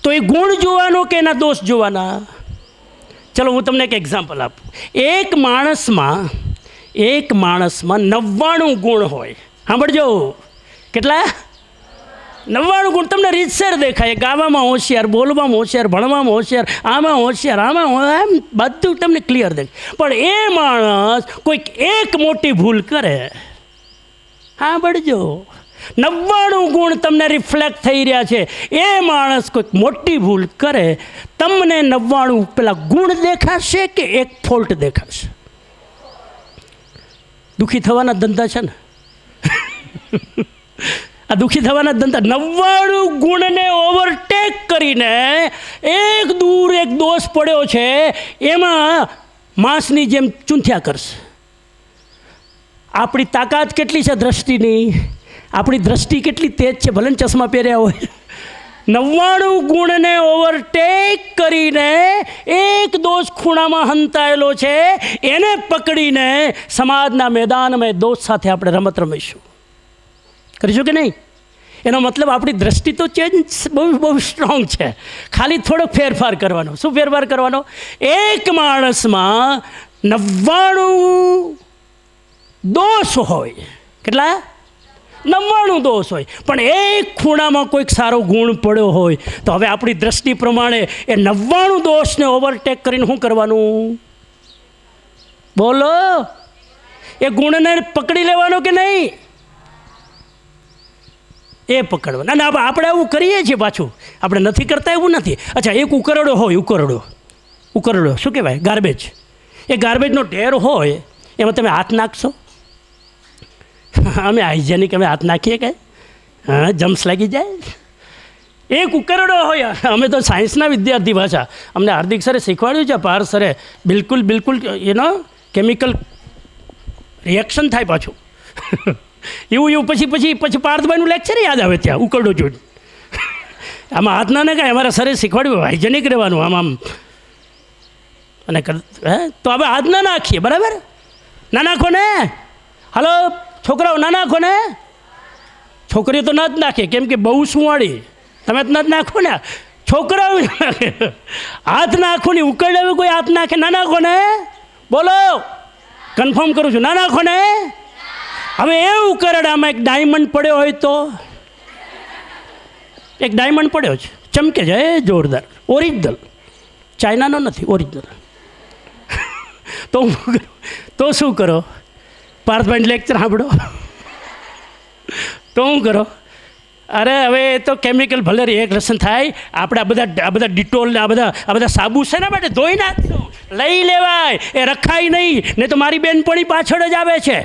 તો એ ગુણ જોવાનો કે એના દોષ જોવાના? ચલો હું તમને એક એક્ઝામ્પલ આપું. એક માણસમાં 99 ગુણ હોય. સાંભળજો. કેટલા? 99 ગુણ. તમને રીતસર દેખાય. ગાવામાં હોશિયાર, બોલવામાં હોશિયાર, ભણવામાં હોશિયાર, આમાં હોશિયાર, આમ બધું તમને ક્લિયર દેખાય. પણ એ માણસ કોઈક એક મોટી ભૂલ કરે. સાંભળજો, 99 ગુણ તમને રિફ્લેક્ટ થઈ રહ્યા છે. એ માણસ કોઈક મોટી ભૂલ કરે, તમને 99 પેલા ગુણ દેખાશે કે એક ફોલ્ટ દેખાશે? દુઃખી થવાના ધંધા છે ને. આ દુઃખી થવાના ધંધા. 99 ગુણને ઓવરટેક કરીને એક દોષ પડ્યો છે, એમાં માંસની જેમ ચૂંથ્યા કરશે. આપણી તાકાત કેટલી છે દ્રષ્ટિની? આપણી દ્રષ્ટિ કેટલી તેજ છે, ભલે ચશ્મા પહેર્યા હોય. 99 ગુણને ઓવરટેક કરીને એક દોષ ખૂણામાં હંતાયેલો છે, એને પકડીને સમાજના મેદાનમાં દોષ સાથે આપણે રમત રમીશું. કરીશું કે નહીં? એનો મતલબ આપણી દ્રષ્ટિ તો ચેન્જ બહુ સ્ટ્રોંગ છે. ખાલી થોડોક ફેરફાર કરવાનો. શું ફેરફાર કરવાનો? એક માણસમાં 99 દોષ હોય. કેટલા? 99 દોષ હોય, પણ એક ખૂણામાં કોઈક સારો ગુણ પડ્યો હોય, તો હવે આપણી દ્રષ્ટિ પ્રમાણે એ 99 દોષને ઓવરટેક કરીને શું કરવાનું? બોલો. એ ગુણને પકડી લેવાનો કે નહીં? એ પકડવા. ના આપણે આવું કરીએ છીએ. પાછું આપણે નથી કરતા એવું નથી. અચ્છા, એક ઉકરડો હોય. ઉકરડો શું કહેવાય? ગાર્બેજ. એ ગાર્બેજનો ઢેર હોય, એમાં તમે હાથ નાખશો? અમે હાઇજેનિક અમે હાથ નાખીએ કે જમ્સ લાગી જાય? એક ઉકરડો હોય. અમે તો સાયન્સના વિદ્યાર્થી ભાષા, અમને હાર્દિક સરે શીખવાડ્યું છે, પાર સરે. બિલકુલ એનો કેમિકલ રિએક્શન થાય પાછું. એવું પછી પાર્થભાઈનું લેક્ચર યાદ આવે ત્યાં ઉકરડો જોઈને. આમાં હાથ ના નાખાય. અમારા સરે શીખવાડ્યું હાઇજેનિક રહેવાનું આમ. અને તો હવે હાથ ના નાખીએ, બરાબર? ના નાખો ને. હલો છોકરાઓ, ના નાખો ને. છોકરીઓ તો ના જ નાખે, કેમ કે બહુ સુવાળી. તમે જ ના જ નાખો ને. છોકરાઓ હાથ નાખો ને. ઉકરડે કોઈ હાથ નાખે? ના નાખો ને. બોલો, કન્ફર્મ કરું છું, ના નાખો ને. હવે એ ઉકરડામાં એક ડાયમંડ પડ્યો હોય તો એક ડાયમંડ પડ્યો છે, ચમકે છે, એ જોરદાર, ઓરિજિનલ, ચાઇનાનો નથી, ઓરિજિનલ. તો શું કરો? પાર્થભાઈ લેક્ચર સાંભળો તો શું કરો? અરે હવે તો કેમિકલ ભલે રિએક્શન થાય, આપણે આ બધા ડિટોલ ને આ બધા સાબુ છે ને માટે ધોઈ નાખશું, લઈ લેવાય, એ રખાય નહીં, ને તો મારી બેનપણી પાછળ જ આવે છે.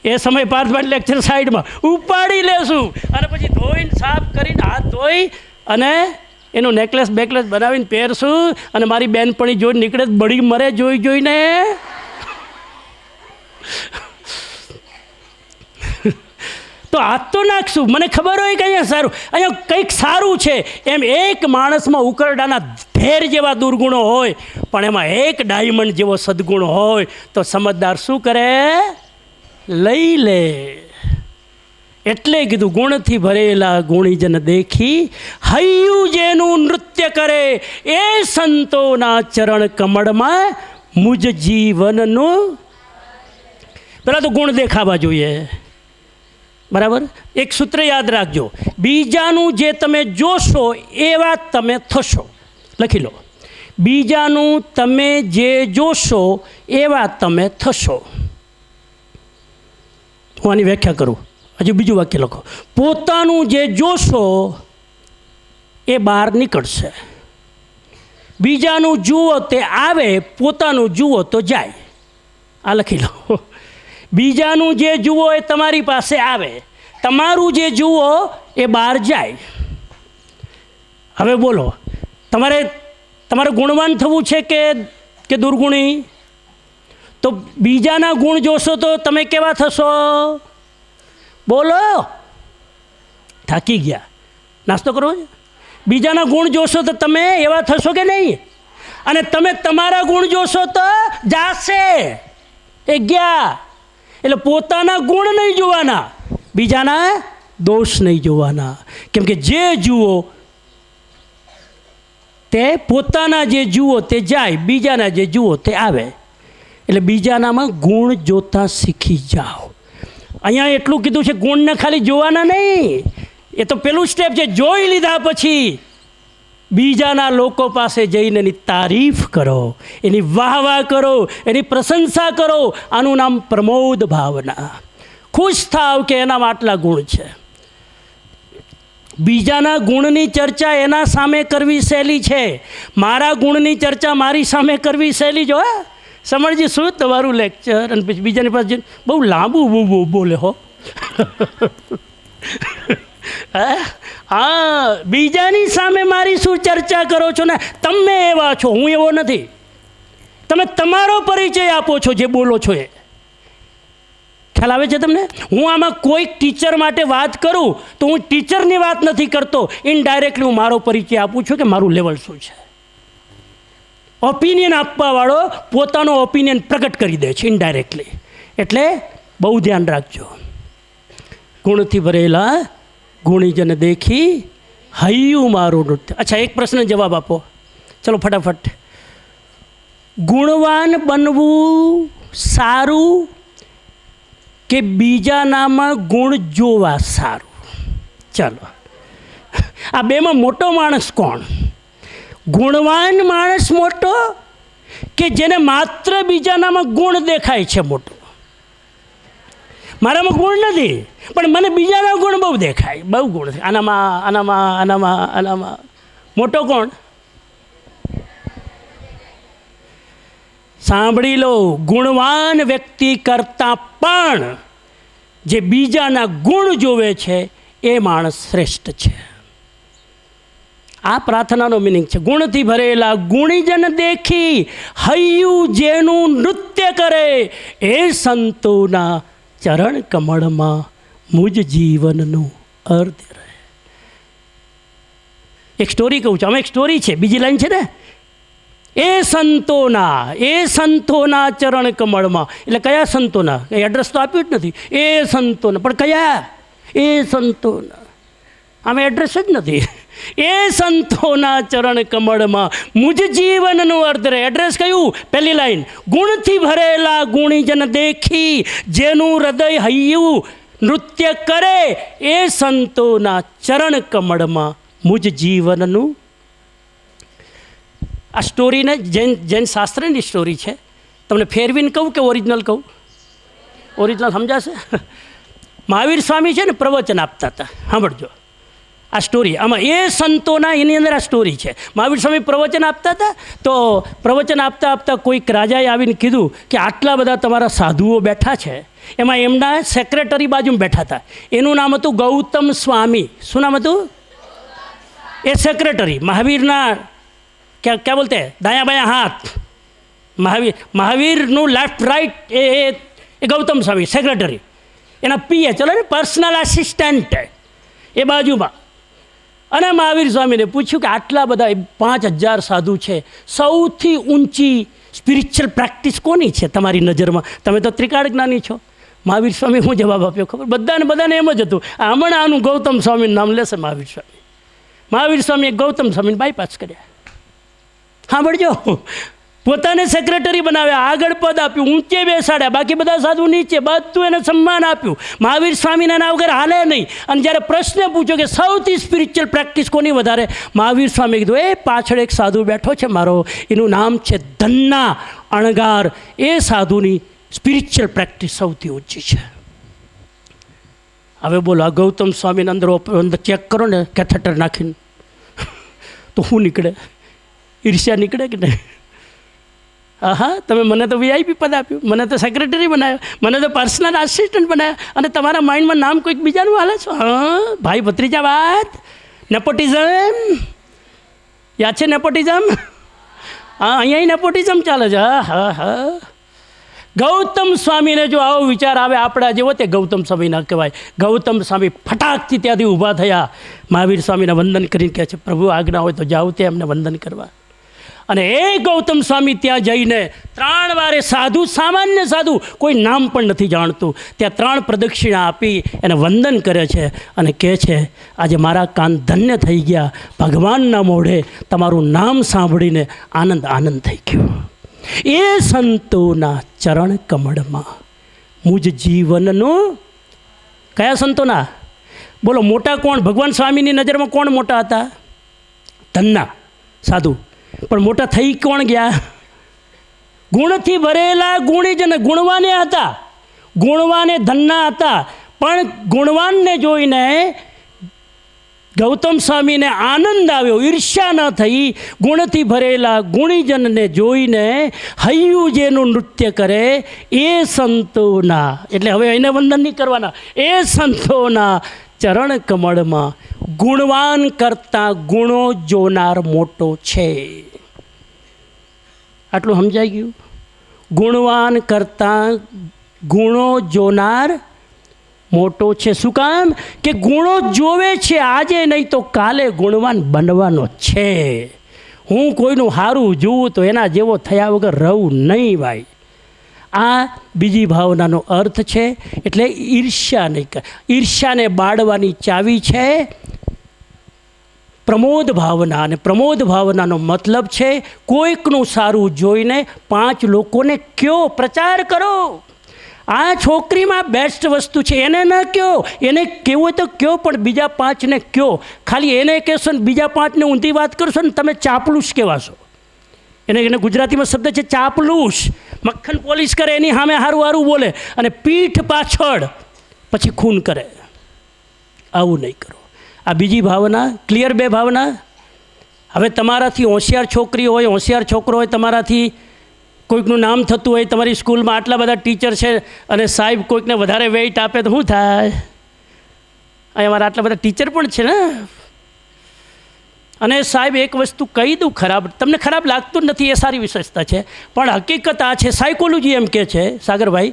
એ સમય પાર્થભાઈ લેક્ચર સાઈડમાં ઉપાડી લેશું અને પછી ધોઈને સાફ કરીને હાથ ધોઈ અને એનું નેકલેસ બેકલેસ બનાવીને પહેરશું અને મારી બેનપણી જોઈને નીકળે બળી મરે જોઈને. તો હાથ તો નાખશું, મને ખબર હોય કે અહીંયા કંઈક સારું છે. એમ એક માણસમાં ઉકરડાના ઢેર જેવા દુર્ગુણો હોય, પણ એમાં એક ડાયમંડ જેવો સદગુણ હોય તો સમજદાર શું કરે? લઈ લે. એટલે કીધું ગુણથી ભરેલા ગુણીજન દેખી, હૈયું જેનું નૃત્ય કરે એ સંતોના ચરણ કમળમાં મુજ જીવનનું. પહેલાં તો ગુણ દેખાવા જોઈએ, બરાબર? એક સૂત્ર યાદ રાખજો, બીજાનું જે તમે જોશો એવા તમે થશો. લખી લો, બીજાનું તમે જે જોશો એવા તમે થશો. હું આની વ્યાખ્યા કરું, હજુ બીજું વાક્ય લખો. પોતાનું જે જોશો એ બહાર નીકળશે, બીજાનું જુઓ તે આવે, પોતાનું જુઓ તો જાય. આ લખી લો, બીજાનું જે જુઓ એ તમારી પાસે આવે, તમારું જે જુઓ એ બહાર જાય. હવે બોલો, તમારે ગુણવાન થવું છે કે દુર્ગુણી? તો બીજાના ગુણ જોશો તો તમે કેવા થશો? બોલો, થાકી ગયા, નાસ્તો કરો. બીજાના ગુણ જોશો તો તમે એવા થશો કે નહીં? અને તમે તમારા ગુણ જોશો તો જાશે એ ગયા. એટલે પોતાના ગુણ નહીં જોવાના, બીજાના દોષ નહીં જોવાના. કેમ કે જે જુઓ તે પોતાના જે જુઓ તે જાય, બીજાના જે જુઓ તે આવે. એટલે બીજાનામાં ગુણ જોતા શીખી જાઓ. અહીંયા એટલું કીધું છે, ગુણને ખાલી જોવાના નહીં, એ તો પેલું સ્ટેપ છે. જોઈ લીધા પછી બીજાના લોકો પાસે જઈને એની તારીફ કરો, એની વાહવાહ કરો, એની પ્રશંસા કરો. આનું નામ પ્રમોદ ભાવના. ખુશ થાવ કે એનામાં આટલા ગુણ છે. બીજાના ગુણની ચર્ચા એના સામે કરવી સહેલી છે, મારા ગુણની ચર્ચા મારી સામે કરવી સહેલી. જો સમણજી, શું તમારું લેક્ચર? અને પછી બીજાની પાસે બહુ લાંબુ બોલે હો. હા, બીજાની સામે મારી શું ચર્ચા કરો છો ને? તમે એવા છો, હું એવો નથી. તમે તમારો પરિચય આપો છો જે બોલો છો એ. ખ્યાલ આવે છે તમને? હું આમાં કોઈક ટીચર માટે વાત કરું તો હું ટીચરની વાત નથી કરતો, ઇનડાયરેક્ટલી હું મારો પરિચય આપું છું કે મારું લેવલ શું છે. ઓપિનિયન આપવાવાળો પોતાનો ઓપિનિયન પ્રગટ કરી દે છે ઇનડાયરેક્ટલી. એટલે બહુ ધ્યાન રાખજો. ગુણથી ભરેલા ગુણીજન દેખી, હૈયું મારું નૃત્ય. અચ્છા, એક પ્રશ્ન જવાબ આપો, ચલો ફટાફટ. ગુણવાન બનવું સારું કે બીજાનામાં ગુણ જોવા સારું? ચાલો, આ બેમાં મોટો માણસ કોણ? ગુણવાન માણસ મોટો કે જેને માત્ર બીજાનામાં ગુણ દેખાય છે મોટો? મારામાં ગુણ નથી, પણ મને બીજાના ગુણ બહુ દેખાય, બહુ ગુણ છે આનામાં. મોટો કોણ? સાંભળી લો, ગુણવાન વ્યક્તિ કરતાં પણ જે બીજાના ગુણ જોવે છે એ માણસ શ્રેષ્ઠ છે. આ પ્રાર્થનાનો મિનિંગ છે. ગુણથી ભરેલા ગુણીજન દેખી, હૈયું જેનું નૃત્ય કરે એ સંતોના ચરણ કમળમાં મુજ જીવનનું અર્ધ રહે. એક સ્ટોરી કહું છું, આમાં એક સ્ટોરી છે, બીજી લાઈન છે ને, એ સંતોના ચરણ કમળમાં. એટલે કયા સંતોના? એડ્રેસ તો આપ્યું જ નથી. એ સંતોના, પણ કયા? એ સંતોના, આમાં એડ્રેસ જ નથી. એ સંતોના ચરણ કમળમાં મુજ જીવનનું અર્ધ રહે. એડ્રેસ કયું? પહેલી લાઈન, ગુણથી ભરેલા ગુણીજન દેખી, જેનું હૃદય હૈયું નૃત્ય કરે એ સંતોના ચરણ કમળમાં મુજ જીવનનું. આ સ્ટોરીને જૈન શાસ્ત્રની સ્ટોરી છે. તમને ફેરવીને કહું કે ઓરિજિનલ કહું? ઓરિજિનલ સમજાશે? મહાવીર સ્વામી છે ને પ્રવચન આપતા હતા. સાંભળજો આ સ્ટોરી. આમાં એ સંતોના એની અંદર આ સ્ટોરી છે. મહાવીર સ્વામી પ્રવચન આપતા હતા. તો પ્રવચન આપતા આપતા કોઈક રાજાએ આવીને કીધું કે આટલા બધા તમારા સાધુઓ બેઠા છે, એમાં એમના સેક્રેટરી બાજુમાં બેઠા હતા. એનું નામ હતું ગૌતમ સ્વામી. શું નામ હતું? એ સેક્રેટરી મહાવીરના ક્યાં બોલતે દાયા બાયા હાથ. મહાવીરનું લેફ્ટ રાઈટ એ ગૌતમ સ્વામી સેક્રેટરી. એના પીએ ચલો ને પર્સનલ આસિસ્ટન્ટ એ બાજુમાં. અને મહાવીર સ્વામીને પૂછ્યું કે આટલા બધા 5000 સાધુ છે, સૌથી ઊંચી સ્પિરિચ્યુઅલ પ્રેક્ટિસ કોની છે તમારી નજરમાં? તમે તો ત્રિકાળ જ્ઞાની છો. મહાવીર સ્વામી શું જવાબ આપ્યો ખબર? બધાને એમ જ હતું હમણાં આનું ગૌતમ સ્વામીનું નામ લેશે મહાવીર સ્વામી. મહાવીર સ્વામીએ ગૌતમ સ્વામીને બાયપાસ કર્યા. સાંભળજો, પોતાને સેક્રેટરી બનાવ્યા, આગળ પદ આપ્યું, ઊંચે બેસાડ્યા, બાકી બધા સાધુ નીચે, બધું એને સન્માન આપ્યું. મહાવીર સ્વામીને એના વગર હાલે નહીં. અને જ્યારે પ્રશ્ન પૂછ્યો કે સૌથી સ્પિરિચ્યુઅલ પ્રેક્ટિસ કોની વધારે, મહાવીર સ્વામી કીધું એ પાછળ એક સાધુ બેઠો છે મારો, એનું નામ છે ધન્ના અણગાર. એ સાધુની સ્પિરિચ્યુઅલ પ્રેક્ટિસ સૌથી ઊંચી છે. હવે બોલો, આ ગૌતમ સ્વામીને અંદર ચેક કરો ને કેથેટર નાખીને તો શું નીકળે? ઈર્ષ્યા નીકળે કે નહીં? હા, તમે મને તો વીઆઈપી પદ આપ્યું, મને તો સેક્રેટરી બનાવ્યો, મને તો પર્સનલ આસિસ્ટન્ટ બનાવ્યા, અને તમારા માઇન્ડમાં નામ કોઈક બીજાનું હાલે છો. હા ભાઈ ભત્રીજા વાત. નેપોટિઝમ યાદ છે? નેપોટિઝમ. હા, અહીંયા નેપોટિઝમ ચાલે છે. હા હા હા. ગૌતમ સ્વામીને જો આવો વિચાર આવે આપણા જેવો, તે ગૌતમ સ્વામી ના કહેવાય. ગૌતમ સ્વામી ફટાકથી ત્યાંથી ઊભા થયા, મહાવીર સ્વામીને વંદન કરીને કહે છે પ્રભુ આજ્ઞા હોય તો જાઓ તે એમને વંદન કરવા. અને એ ગૌતમ સ્વામી ત્યાં જઈને 3 વાર સાધુ, સામાન્ય સાધુ, કોઈ નામ પણ નથી જાણતું, ત્યાં 3 પ્રદક્ષિણા આપી એને વંદન કરે છે અને કહે છે આજે મારા કાન ધન્ય થઈ ગયા, ભગવાનના મોઢે તમારું નામ સાંભળીને આનંદ થઈ ગયો. એ સંતોના ચરણ કમળમાં મુજ જીવનનું. કયા સંતોના? બોલો, મોટા કોણ? ભગવાન સ્વામીની નજરમાં કોણ મોટા હતા? ધન્ના સાધુ. પણ મોટા થઈ કોણ ગયા? ગુણથી ભરેલા ગુણીજન, ગુણવાને હતા. ગુણવાને ધન્ના હતા, પણ ગુણવાનને જોઈને ગૌતમ સ્વામીને આનંદ આવ્યો, ઈર્ષ્યા ન થઈ. ગુણથી ભરેલા ગુણીજનને જોઈને હૈયું જેનું નૃત્ય કરે એ સંતોના, એટલે હવે એને વંદન નહીં કરવાના, એ સંતોના ચરણ કમળમાં ગુણવાન કરતાં ગુણો જોનાર મોટો છે. આટલું સમજાઈ ગયું? ગુણવાન કરતાં ગુણો જોનાર મોટો છે. શું કામ? કે ગુણો જોવે છે, આજે નહીં તો કાલે ગુણવાન બનવાનો છે. હું કોઈનું સારું જોઉં તો એના જેવો થયા વગર રહું નહીં ભાઈ. આ બીજી ભાવનાનો અર્થ છે. એટલે ઈર્ષ્યા નહીં કર. ઈર્ષ્યાને બાળવાની ચાવી છે પ્રમોદ ભાવના. અને પ્રમોદ ભાવનાનો મતલબ છે કોઈકનું સારું જોઈને 5 લોકોને કયો, પ્રચાર કરો. આ છોકરીમાં બેસ્ટ વસ્તુ છે, એને ન કહો, એને કહેવું હોય તો કહો, પણ બીજા 5ને કહો. ખાલી એને કહેશો ને બીજા 5ને ઊંધી વાત કરશો ને તમે ચાપલુસ કહેવાશો. એને ગુજરાતીમાં શબ્દ છે ચાપલુસ. મક્ખન પોલીસ કરે એની સામે હારું બોલે અને પીઠ પાછળ પછી ખૂન કરે. આવું નહીં કરો. આ બીજી ભાવના. ક્લિયર? 2 ભાવના. હવે તમારાથી હોશિયાર છોકરી હોય, હોશિયાર છોકરો હોય, તમારાથી કોઈકનું નામ થતું હોય, તમારી સ્કૂલમાં આટલા બધા ટીચર છે અને સાહેબ કોઈકને વધારે વેઇટ આપે તો શું થાય? અહીં અમારા આટલા બધા ટીચર પણ છે ને. અને સાહેબ એક વસ્તુ કહી દઉં, ખરાબ તમને ખરાબ લાગતું જ નથી, એ સારી વિશેષતા છે, પણ હકીકત આ છે, સાયકોલોજી એમ કહે છે સાગરભાઈ,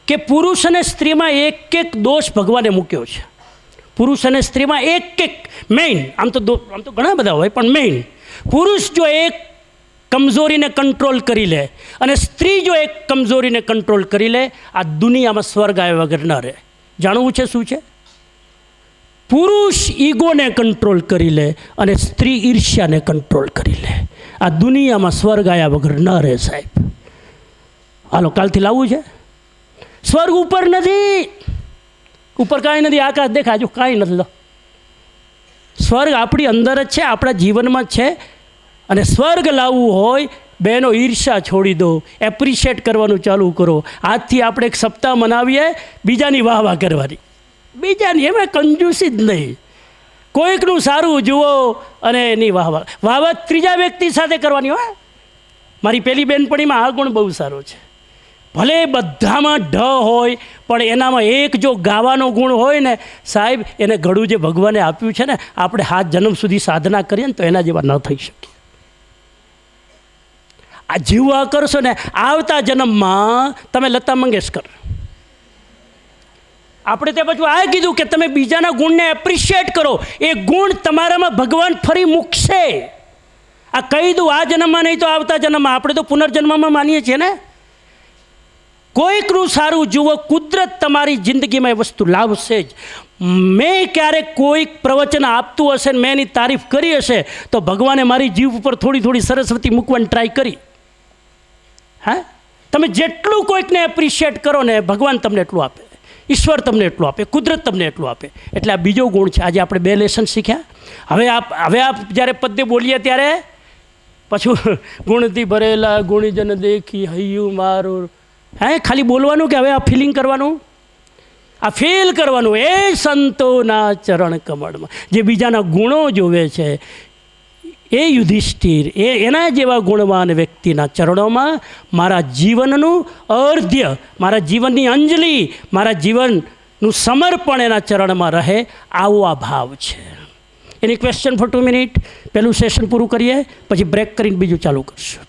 કે પુરુષ અને સ્ત્રીમાં એક દોષ ભગવાને મૂક્યો છે. પુરુષ અને સ્ત્રીમાં એક મેઇન, આમ તો ઘણા બધા હોય, પણ મેઇન પુરુષ જો એક કમજોરીને કંટ્રોલ કરી લે અને સ્ત્રી જો એક કમજોરીને કંટ્રોલ કરી લે, આ દુનિયામાં સ્વર્ગ આવ્યા વગર ન રહે. જાણવું છે શું છે? પુરુષ ઈગોને કંટ્રોલ કરી લે અને સ્ત્રી ઈર્ષ્યાને કંટ્રોલ કરી લે, આ દુનિયામાં સ્વર્ગ આવ્યા વગર ન રહે સાહેબ. હાલો કાલથી લાવવું છે. સ્વર્ગ ઉપર નથી, ઉપર કાંઈ નથી, આકાશ દેખાય, હજુ કાંઈ નથી. લો, સ્વર્ગ આપણી અંદર જ છે, આપણા જીવનમાં જ છે. અને સ્વર્ગ લાવવું હોય, બહેનો, ઈર્ષા છોડી દો, એપ્રિશિએટ કરવાનું ચાલુ કરો. આજથી આપણે એક સપ્તાહ મનાવીએ બીજાની વાહ વાહ કરવાની, બીજાની, એમાં કંજૂસી જ નહીં. કોઈકનું સારું જુઓ અને એની વાહ વાહ. વાહ વાહ ત્રીજા વ્યક્તિ સાથે કરવાની હોય. મારી પેલી બેનપણીમાં આ ગુણ બહુ સારો છે. ભલે બધામાં ઢ હોય, પણ એનામાં એક જો ગાવાનો ગુણ હોય ને, સાહેબ, એને ઘડું જે ભગવાને આપ્યું છે ને, આપણે 7 જન્મ સુધી સાધના કરીએ ને તો એના જેવા ન થઈ શકીએ. આ જીવવા કરશો ને, આવતા જન્મમાં તમે લતા મંગેશકર. આપણે તે પછી આ કીધું કે તમે બીજાના ગુણને એપ્રિશિએટ કરો, એ ગુણ તમારામાં ભગવાન ફરી મૂકશે. આ કહી દઉં, આ જન્મમાં નહીં તો આવતા જન્મમાં. આપણે તો પુનર્જન્મમાં માનીએ છીએ ને. કોઈકનું સારું જુઓ, કુદરત તમારી જિંદગીમાં એ વસ્તુ લાવશે જ. મેં ક્યારેક કોઈક પ્રવચન આપતું હશે ને મેં એની તારીફ કરી હશે, તો ભગવાને મારી જીભ ઉપર થોડી થોડી સરસ્વતી મૂકવાની ટ્રાય કરી. હા, તમે જેટલું કોઈકને એપ્રિશિએટ કરો ને, ભગવાન તમને એટલું આપે, ઈશ્વર તમને એટલું આપે, કુદરત તમને એટલું આપે. એટલે આ બીજો ગુણ છે. આજે આપણે 2 લેસન શીખ્યા. હવે આપ જ્યારે પદ્ય બોલીએ ત્યારે પાછું ગુણથી ભરેલા ગુણીજન દેખી હૈયું મારું, હે, ખાલી બોલવાનું કે હવે આ ફિલિંગ કરવાનું, આ ફીલ કરવાનું. એ સંતોના ચરણ કમળમાં જે બીજાના ગુણો જોવે છે, એ યુધિષ્ઠિર, એના જેવા ગુણવાન વ્યક્તિના ચરણોમાં મારા જીવનનું અર્ધ્ય, મારા જીવનની અંજલિ, મારા જીવનનું સમર્પણ એના ચરણમાં રહે, આવો આ ભાવ છે. Any question for 2 minute. પહેલું સેશન પૂરું કરીએ, પછી બ્રેક કરીને બીજું ચાલુ કરશું.